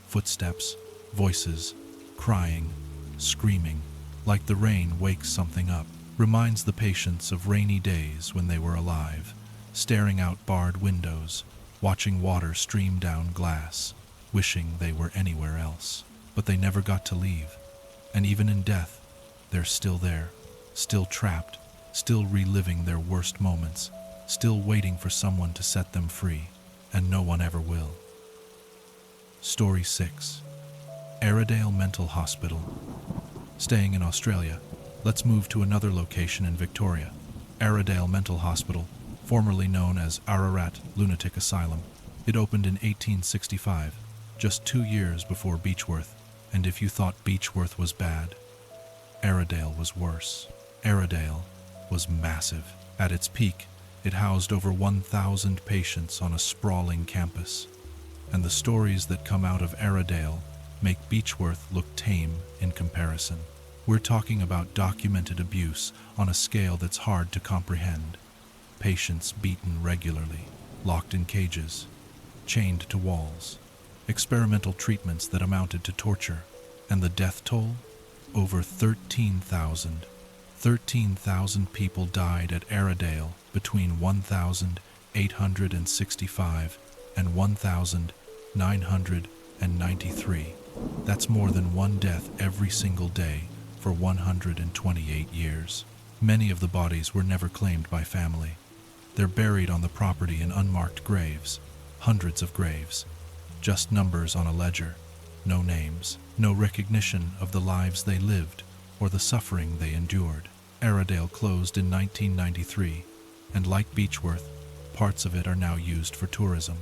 Footsteps, voices, crying, screaming, like the rain wakes something up, reminds the patients of rainy days when they were alive, staring out barred windows, watching water stream down glass, wishing they were anywhere else. But they never got to leave. And even in death, they're still there, still trapped, still reliving their worst moments, still waiting for someone to set them free, and no one ever will. Story 6. Aradale Mental Hospital. Staying in Australia, let's move to another location in Victoria. Aradale Mental Hospital, formerly known as Ararat Lunatic Asylum. It opened in 1865, just 2 years before Beechworth. And if you thought Beechworth was bad, Aradale was worse. Aradale was massive. At its peak, it housed over 1,000 patients on a sprawling campus. And the stories that come out of Aradale make Beechworth look tame in comparison. We're talking about documented abuse on a scale that's hard to comprehend. Patients beaten regularly, locked in cages, chained to walls, experimental treatments that amounted to torture, and the death toll? Over 13,000. 13,000 people died at Aradale between 1,865 and 1,993. That's more than one death every single day for 128 years. Many of the bodies were never claimed by family. They're buried on the property in unmarked graves, hundreds of graves, just numbers on a ledger, no names, no recognition of the lives they lived or the suffering they endured. Aradale closed in 1993, and like Beechworth, parts of it are now used for tourism.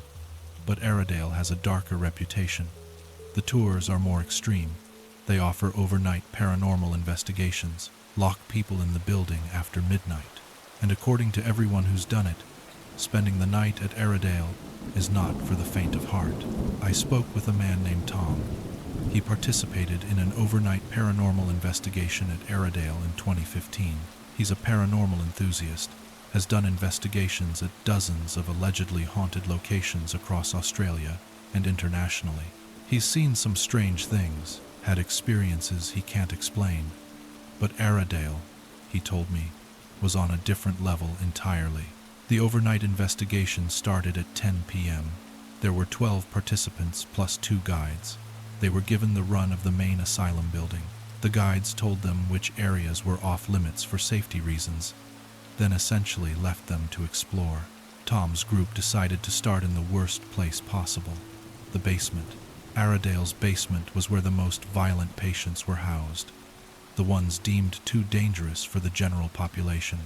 But Aradale has a darker reputation. The tours are more extreme. They offer overnight paranormal investigations, lock people in the building after midnight, and according to everyone who's done it, spending the night at Aradale is not for the faint of heart. I spoke with a man named Tom. He participated in an overnight paranormal investigation at Aradale in 2015. He's a paranormal enthusiast, has done investigations at dozens of allegedly haunted locations across Australia and internationally. He's seen some strange things, had experiences he can't explain. But Aradale, he told me, was on a different level entirely. The overnight investigation started at 10 p.m. There were 12 participants plus 2 guides. They were given the run of the main asylum building. The guides told them which areas were off limits for safety reasons, then essentially left them to explore. Tom's group decided to start in the worst place possible, the basement. Aradale's basement was where the most violent patients were housed, the ones deemed too dangerous for the general population.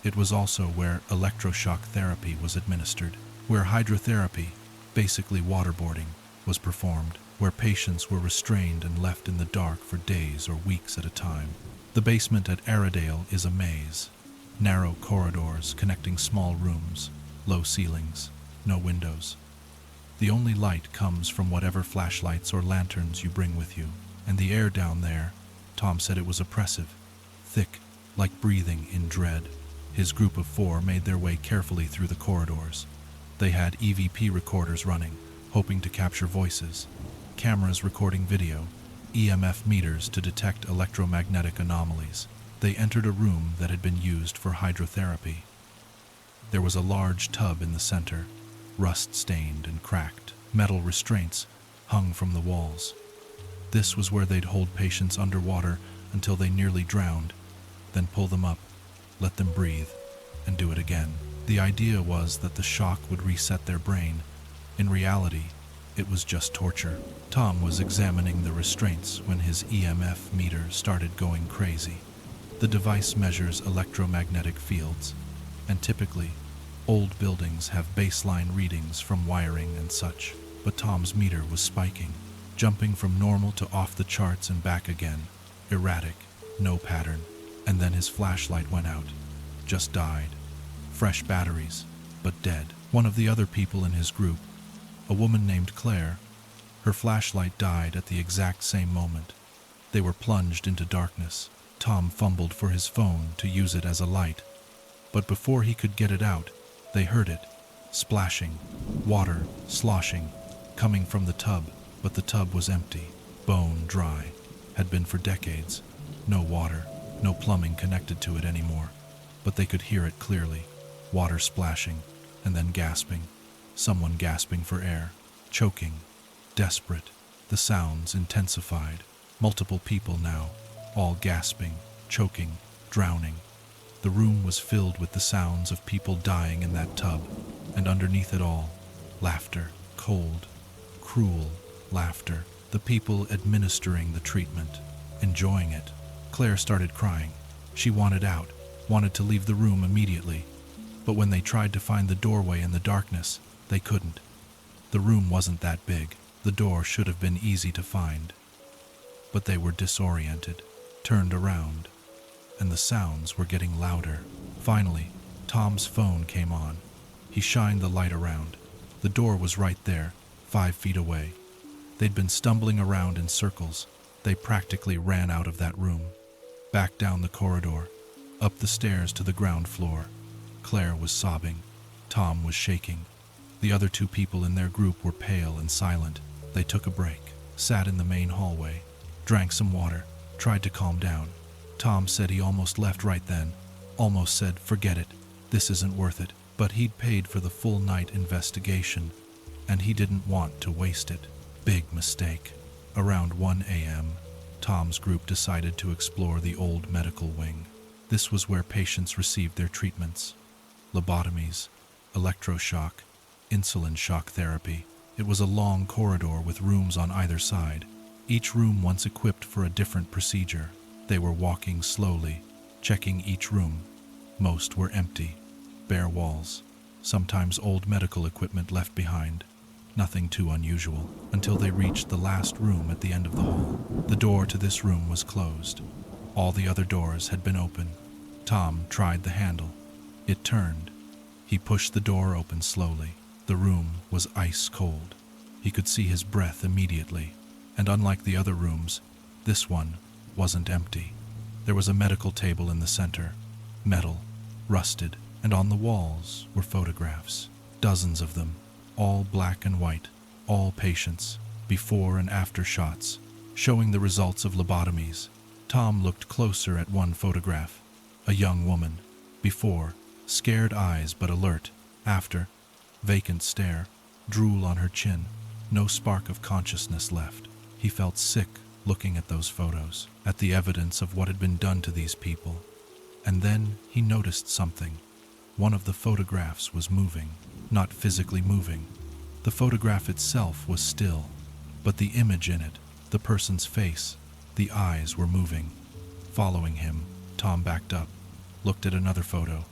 It was also where electroshock therapy was administered, where hydrotherapy, basically waterboarding, was performed, where patients were restrained and left in the dark for days or weeks at a time. The basement at Aradale is a maze. Narrow corridors connecting small rooms, low ceilings, no windows. The only light comes from whatever flashlights or lanterns you bring with you, and the air down there, Tom said it was oppressive, thick, like breathing in dread. His group of 4 made their way carefully through the corridors. They had EVP recorders running, hoping to capture voices, cameras recording video, EMF meters to detect electromagnetic anomalies. They entered a room that had been used for hydrotherapy. There was a large tub in the center, rust-stained and cracked. Metal restraints hung from the walls. This was where they'd hold patients underwater until they nearly drowned, then pull them up, let them breathe, and do it again. The idea was that the shock would reset their brain. In reality, it was just torture. Tom was examining the restraints when his EMF meter started going crazy. The device measures electromagnetic fields, and typically, old buildings have baseline readings from wiring and such, but Tom's meter was spiking, jumping from normal to off the charts and back again, erratic, no pattern. And then his flashlight went out, just died. Fresh batteries, but dead. One of the other people in his group, a woman named Claire, her flashlight died at the exact same moment. They were plunged into darkness. Tom fumbled for his phone to use it as a light, but before he could get it out, they heard it, splashing, water sloshing, coming from the tub, but the tub was empty, bone dry, had been for decades. No water, no plumbing connected to it anymore, but they could hear it clearly, water splashing, and then gasping, someone gasping for air, choking, desperate. The sounds intensified, multiple people now, all gasping, choking, drowning. The room was filled with the sounds of people dying in that tub, and underneath it all, laughter, cold, cruel laughter. The people administering the treatment, enjoying it. Claire started crying. She wanted out, wanted to leave the room immediately, but when they tried to find the doorway in the darkness, they couldn't. The room wasn't that big. The door should have been easy to find. But they were disoriented, turned around, and the sounds were getting louder. Finally, Tom's phone came on. He shined the light around. The door was right there, 5 feet away. They'd been stumbling around in circles. They practically ran out of that room. Back down the corridor, up the stairs to the ground floor. Claire was sobbing. Tom was shaking. The other two people in their group were pale and silent. They took a break, sat in the main hallway, drank some water, tried to calm down. Tom said he almost left right then, almost said, "Forget it, this isn't worth it." But he'd paid for the full night investigation, and he didn't want to waste it. Big mistake. Around 1 a.m., Tom's group decided to explore the old medical wing. This was where patients received their treatments: lobotomies, electroshock, insulin shock therapy. It was a long corridor with rooms on either side, each room once equipped for a different procedure. They were walking slowly, checking each room. Most were empty, bare walls, sometimes old medical equipment left behind. Nothing too unusual, until they reached the last room at the end of the hall. The door to this room was closed. All the other doors had been open. Tom tried the handle. It turned. He pushed the door open slowly. The room was ice cold. He could see his breath immediately, and unlike the other rooms, this one wasn't empty. There was a medical table in the center, metal, rusted, and on the walls were photographs, dozens of them, all black and white, all patients, before and after shots, showing the results of lobotomies. Tom looked closer at one photograph. A young woman. Before, scared eyes but alert. After, vacant stare, drool on her chin, no spark of consciousness left. He felt sick looking at those photos, at the evidence of what had been done to these people. And then he noticed something. One of the photographs was moving, not physically moving. The photograph itself was still, but the image in it, the person's face, the eyes were moving. Following him, Tom backed up, looked at another photo.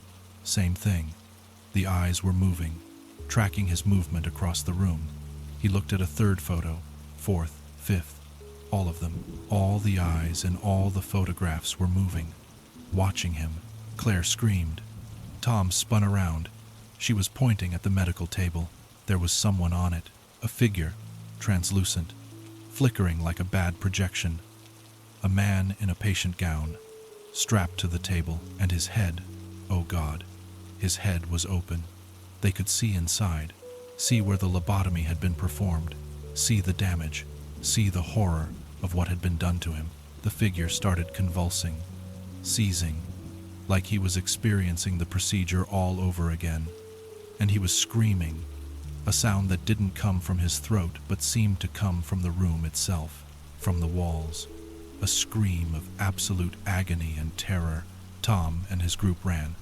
Same thing. The eyes were moving, tracking his movement across the room. He looked at a third photo, fourth, fifth, all of them. All the eyes and all the photographs were moving, watching him. Claire screamed. Tom spun around. She was pointing at the medical table. There was someone on it, a figure, translucent, flickering like a bad projection. A man in a patient gown, strapped to the table, and his head, oh God, his head was open. They could see inside, see where the lobotomy had been performed, see the damage, see the horror of what had been done to him. The figure started convulsing, seizing, like he was experiencing the procedure all over again. And he was screaming, a sound that didn't come from his throat but seemed to come from the room itself, from the walls. A scream of absolute agony and terror. Tom and his group ran.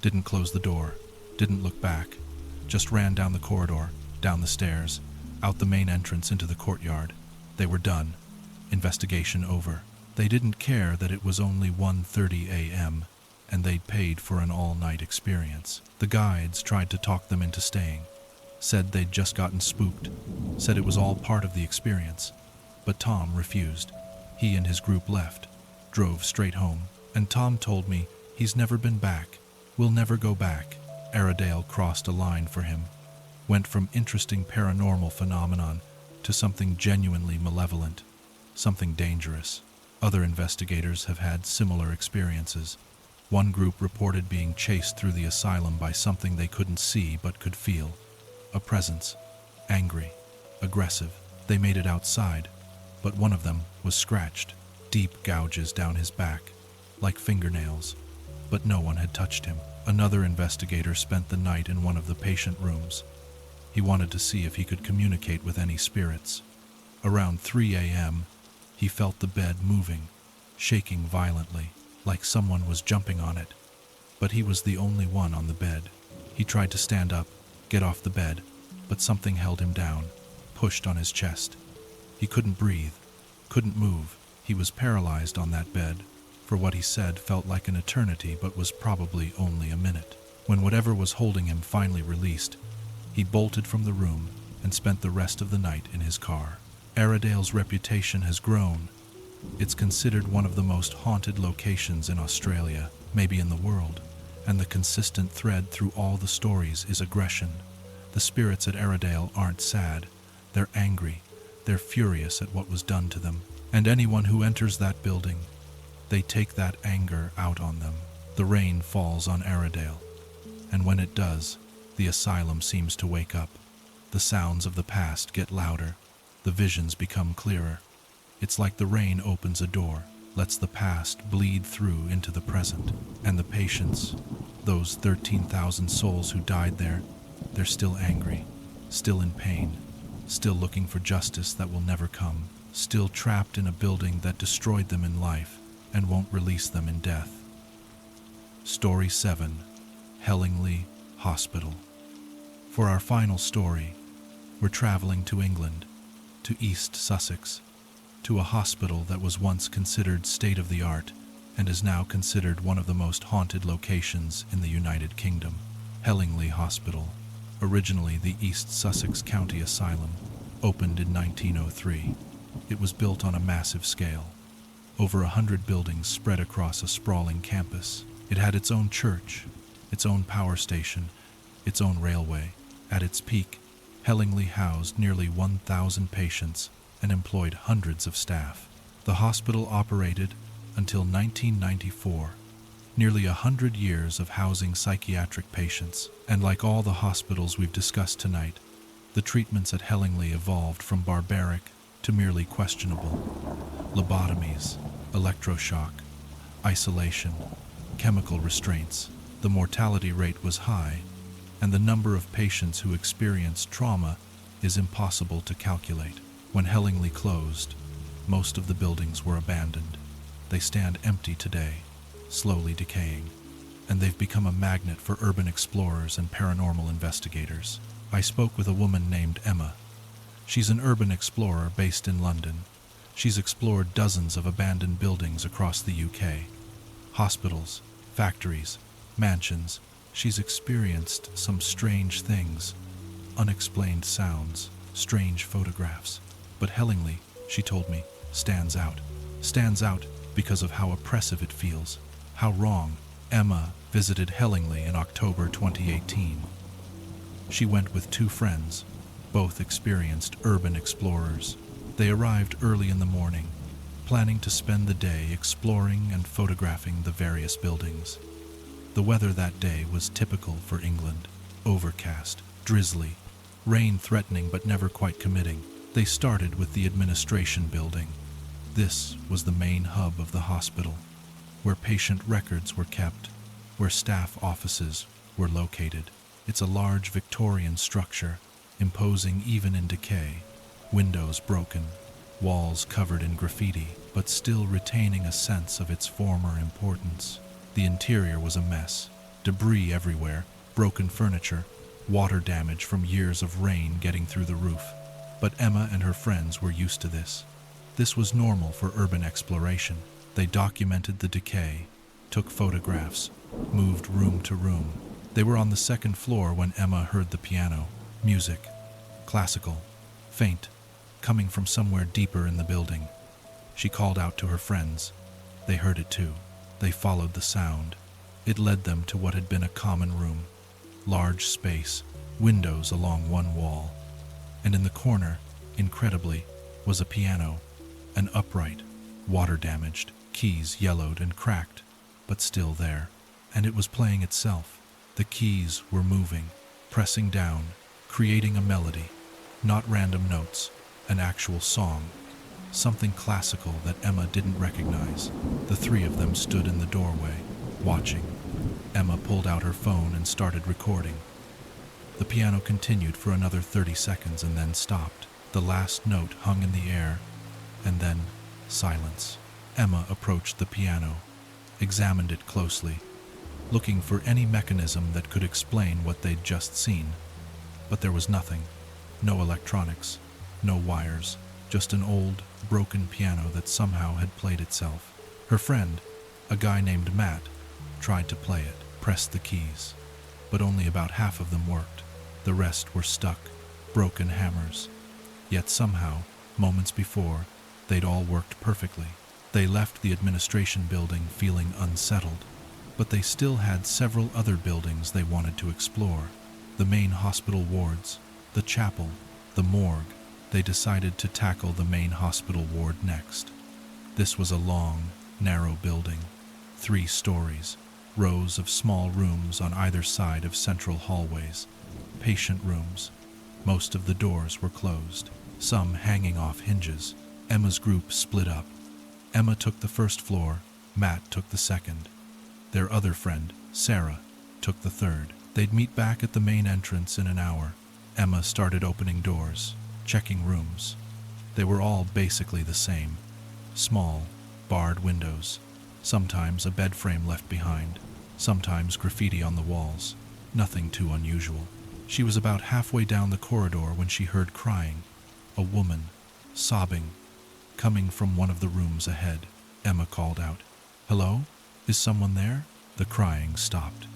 Didn't close the door, didn't look back, just ran down the corridor, down the stairs, out the main entrance into the courtyard. They were done. Investigation over. They didn't care that it was only 1:30 a.m., and they'd paid for an all-night experience. The guides tried to talk them into staying, said they'd just gotten spooked, said it was all part of the experience. But Tom refused. He and his group left, drove straight home, and Tom told me he's never been back, will never go back. Aradale crossed a line for him, went from interesting paranormal phenomenon to something genuinely malevolent, something dangerous. Other investigators have had similar experiences. One group reported being chased through the asylum by something they couldn't see but could feel. A presence. Angry. Aggressive. They made it outside, but one of them was scratched. Deep gouges down his back, like fingernails. But no one had touched him. Another investigator spent the night in one of the patient rooms. He wanted to see if he could communicate with any spirits. Around 3 a.m., he felt the bed moving, shaking violently, like someone was jumping on it. But he was the only one on the bed. He tried to stand up, get off the bed, but something held him down, pushed on his chest. He couldn't breathe, couldn't move. He was paralyzed on that bed, for what he said felt like an eternity but was probably only a minute. When whatever was holding him finally released, he bolted from the room and spent the rest of the night in his car. Aradale's reputation has grown. It's considered one of the most haunted locations in Australia, maybe in the world, and the consistent thread through all the stories is aggression. The spirits at Aradale aren't sad, they're angry, they're furious at what was done to them, and anyone who enters that building, they take that anger out on them. The rain falls on Aradale, and when it does, the asylum seems to wake up. The sounds of the past get louder, the visions become clearer. It's like the rain opens a door, lets the past bleed through into the present. And the patients, those 13,000 souls who died there, they're still angry, still in pain, still looking for justice that will never come, still trapped in a building that destroyed them in life and won't release them in death. Story 7. Hellingly Hospital. For our final story, we're traveling to England, to East Sussex, to a hospital that was once considered state-of-the-art and is now considered one of the most haunted locations in the United Kingdom. Hellingly Hospital, originally the East Sussex County Asylum, opened in 1903. It was built on a massive scale. Over 100 buildings spread across a sprawling campus. It had its own church, its own power station, its own railway. At its peak, Hellingly housed nearly 1,000 patients and employed hundreds of staff. The hospital operated until 1994, nearly 100 years of housing psychiatric patients. And like all the hospitals we've discussed tonight, the treatments at Hellingly evolved from barbaric to merely questionable. Lobotomies, electroshock, isolation, chemical restraints. The mortality rate was high, and the number of patients who experienced trauma is impossible to calculate. When Hellingly closed, most of the buildings were abandoned. They stand empty today, slowly decaying, and they've become a magnet for urban explorers and paranormal investigators. I spoke with a woman named Emma. She's an urban explorer based in London. She's explored dozens of abandoned buildings across the UK. Hospitals, factories, mansions. She's experienced some strange things, unexplained sounds, strange photographs. But Hellingly, she told me, stands out. Stands out because of how oppressive it feels, how wrong. Emma visited Hellingly in October 2018. She went with 2 friends, both experienced urban explorers. They arrived early in the morning, planning to spend the day exploring and photographing the various buildings. The weather that day was typical for England: overcast, drizzly, rain threatening but never quite committing. They started with the administration building. This was the main hub of the hospital, where patient records were kept, where staff offices were located. It's a large Victorian structure, imposing even in decay, windows broken, walls covered in graffiti, but still retaining a sense of its former importance. The interior was a mess, debris everywhere, broken furniture, water damage from years of rain getting through the roof. But Emma and her friends were used to this. This was normal for urban exploration. They documented the decay, took photographs, moved room to room. They were on the 2nd floor when Emma heard the piano. Music, classical, faint, coming from somewhere deeper in the building. She called out to her friends. They heard it too. They followed the sound. It led them to what had been a common room. Large space, windows along one wall. And in the corner, incredibly, was a piano, an upright, water-damaged, keys yellowed and cracked, but still there. And it was playing itself. The keys were moving, pressing down, creating a melody, not random notes, an actual song, something classical that Emma didn't recognize. The 3 of them stood in the doorway, watching. Emma pulled out her phone and started recording. The piano continued for another 30 seconds and then stopped. The last note hung in the air, and then silence. Emma approached the piano, examined it closely, looking for any mechanism that could explain what they'd just seen. But there was nothing. No electronics, no wires, just an old, broken piano that somehow had played itself. Her friend, a guy named Matt, tried to play it, pressed the keys, but only about half of them worked. The rest were stuck, broken hammers. Yet somehow, moments before, they'd all worked perfectly. They left the administration building feeling unsettled, but they still had several other buildings they wanted to explore. The main hospital wards, the chapel, the morgue. They decided to tackle the main hospital ward next. This was a long, narrow building, 3 stories, rows of small rooms on either side of central hallways, patient rooms, Most of the doors were closed, some hanging off hinges. Emma's group split up. Emma took the first floor, Matt took the second. Their other friend, Sarah, took the third. They'd meet back at the main entrance in an hour. Emma started opening doors, checking rooms. They were all basically the same. Small, barred windows. Sometimes a bed frame left behind. Sometimes graffiti on the walls. Nothing too unusual. She was about halfway down the corridor when she heard crying. A woman, sobbing, coming from one of the rooms ahead. Emma called out, "Hello? Is someone there?" The crying stopped.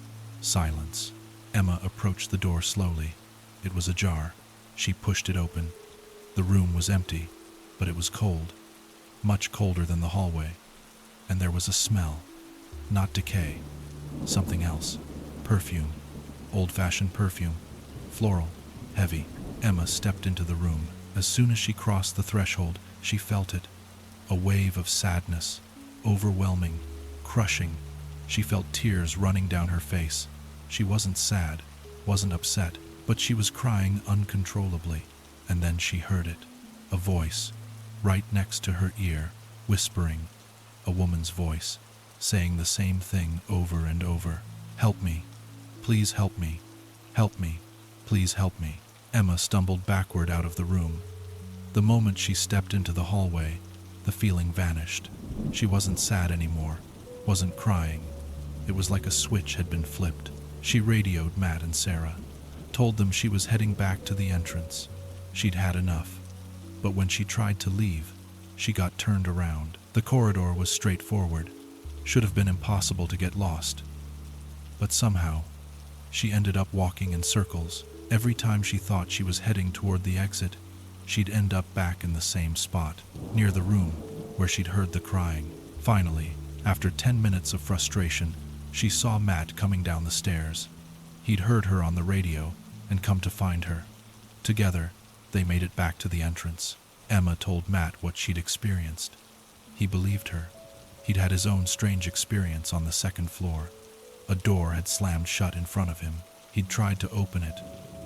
Silence. Emma approached the door slowly. It was ajar. She pushed it open. The room was empty, but it was cold. Much colder than the hallway. And there was a smell. Not decay. Something else. Perfume. Old-fashioned perfume. Floral. Heavy. Emma stepped into the room. As soon as she crossed the threshold, she felt it. A wave of sadness. Overwhelming. Crushing. She felt tears running down her face. She wasn't sad, wasn't upset, but she was crying uncontrollably. And then she heard it. A voice, right next to her ear, whispering. A woman's voice, saying the same thing over and over. "Help me. Please help me. Help me. Please help me." Emma stumbled backward out of the room. The moment she stepped into the hallway, the feeling vanished. She wasn't sad anymore, wasn't crying. It was like a switch had been flipped. She radioed Matt and Sarah, told them she was heading back to the entrance. She'd had enough. But when she tried to leave, she got turned around. The corridor was straightforward. Should have been impossible to get lost. But somehow, she ended up walking in circles. Every time she thought she was heading toward the exit, she'd end up back in the same spot, near the room where she'd heard the crying. Finally, after 10 minutes of frustration, she saw Matt coming down the stairs. He'd heard her on the radio and come to find her. Together, they made it back to the entrance. Emma told Matt what she'd experienced. He believed her. He'd had his own strange experience on the second floor. A door had slammed shut in front of him. He'd tried to open it,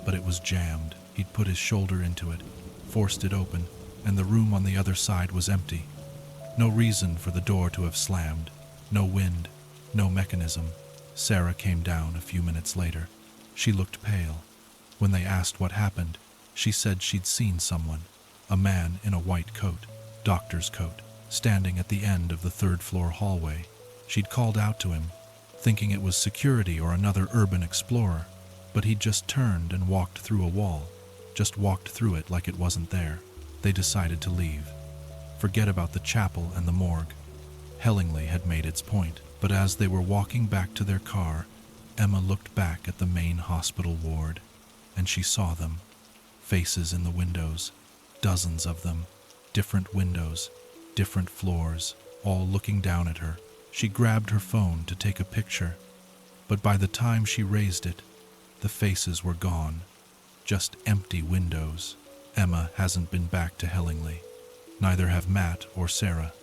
but it was jammed. He'd put his shoulder into it, forced it open, and the room on the other side was empty. No reason for the door to have slammed. No wind, no mechanism. Sarah came down a few minutes later. She looked pale. When they asked what happened, she said she'd seen someone, a man in a white coat, doctor's coat, standing at the end of the third-floor hallway. She'd called out to him, thinking it was security or another urban explorer, but he'd just turned and walked through a wall, just walked through it like it wasn't there. They decided to leave. Forget about the chapel and the morgue. Hellingly had made its point, but as they were walking back to their car, Emma looked back at the main hospital ward, and she saw them. Faces in the windows, dozens of them, different windows, different floors, all looking down at her. She grabbed her phone to take a picture, but by the time she raised it, the faces were gone, just empty windows. Emma hasn't been back to Hellingly. Neither have Matt or Sarah.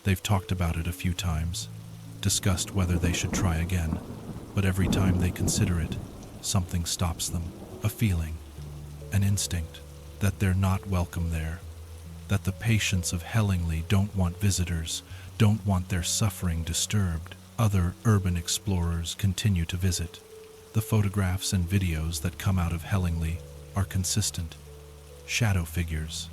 They've talked about it a few times, discussed whether they should try again, but every time they consider it, something stops them. A feeling, an instinct, that they're not welcome there, that the patients of Hellingly don't want visitors, don't want their suffering disturbed. Other urban explorers continue to visit. The photographs and videos that come out of Hellingly are consistent. Shadow figures,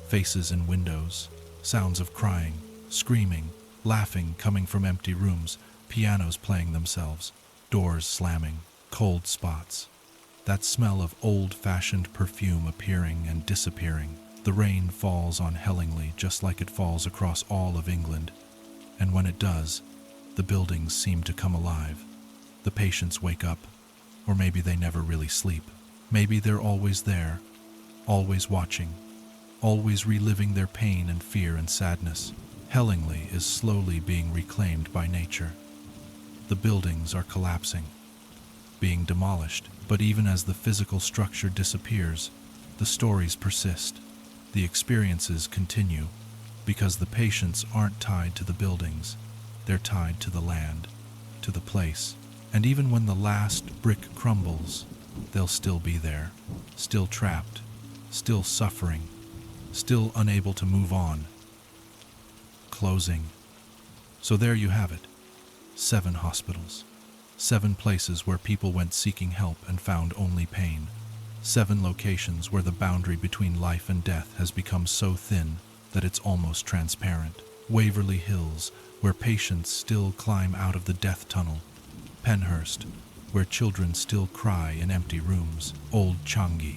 faces in windows, sounds of crying, screaming, laughing coming from empty rooms, pianos playing themselves, doors slamming, cold spots. That smell of old-fashioned perfume appearing and disappearing. The rain falls on Hellingly just like it falls across all of England. And when it does, the buildings seem to come alive. The patients wake up, or maybe they never really sleep. Maybe they're always there, always watching, always reliving their pain and fear and sadness. Hellingly is slowly being reclaimed by nature. The buildings are collapsing, being demolished, but even as the physical structure disappears, the stories persist. The experiences continue, because the patients aren't tied to the buildings, they're tied to the land, to the place. And even when the last brick crumbles, they'll still be there, still trapped, still suffering, still unable to move on. Closing. So there you have it. 7 hospitals. 7 places where people went seeking help and found only pain. 7 locations where the boundary between life and death has become so thin that it's almost transparent. Waverly Hills, where patients still climb out of the death tunnel. Pennhurst, where children still cry in empty rooms. Old Changi,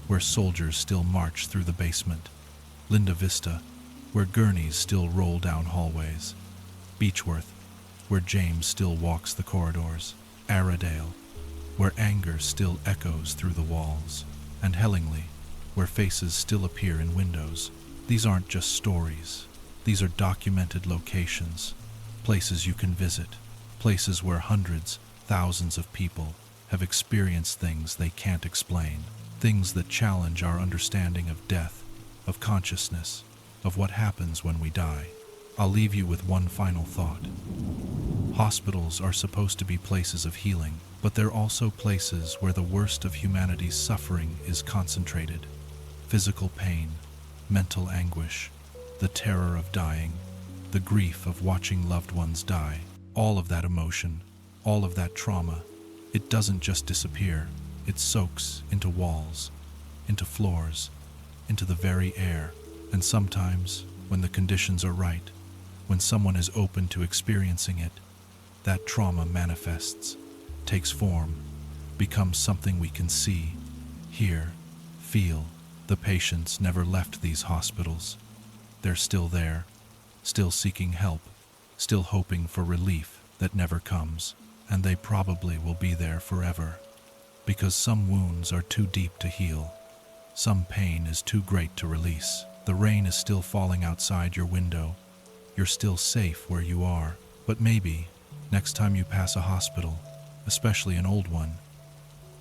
where soldiers still march through the basement. Vista, where gurneys still roll down hallways. Beechworth, where James still walks the corridors. Aradale, where anger still echoes through the walls. And Hellingly, where faces still appear in windows. These aren't just stories. These are documented locations, places you can visit, places where hundreds, thousands of people have experienced things they can't explain, things that challenge our understanding of death, of consciousness, of what happens when we die. I'll leave you with one final thought. Hospitals are supposed to be places of healing, but they're also places where the worst of humanity's suffering is concentrated. Physical pain, mental anguish, the terror of dying, the grief of watching loved ones die. All of that emotion, all of that trauma, it doesn't just disappear. It soaks into walls, into floors, into the very air. And sometimes, when the conditions are right, when someone is open to experiencing it, that trauma manifests, takes form, becomes something we can see, hear, feel. The patients never left these hospitals. They're still there, still seeking help, still hoping for relief that never comes, and they probably will be there forever. Because some wounds are too deep to heal. Some pain is too great to release. The rain is still falling outside your window. You're still safe where you are. But maybe, next time you pass a hospital, especially an old one,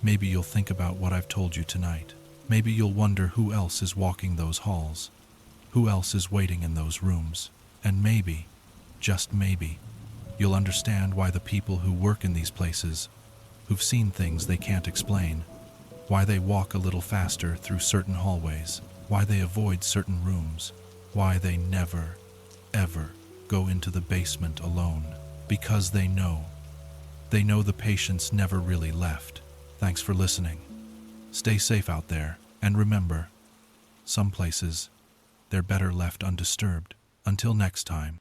maybe you'll think about what I've told you tonight. Maybe you'll wonder who else is walking those halls, who else is waiting in those rooms. And maybe, just maybe, you'll understand why the people who work in these places, who've seen things they can't explain, why they walk a little faster through certain hallways, why they avoid certain rooms, why they never, ever go into the basement alone. Because they know the patients never really left. Thanks for listening. Stay safe out there, and remember, some places, they're better left undisturbed. Until next time.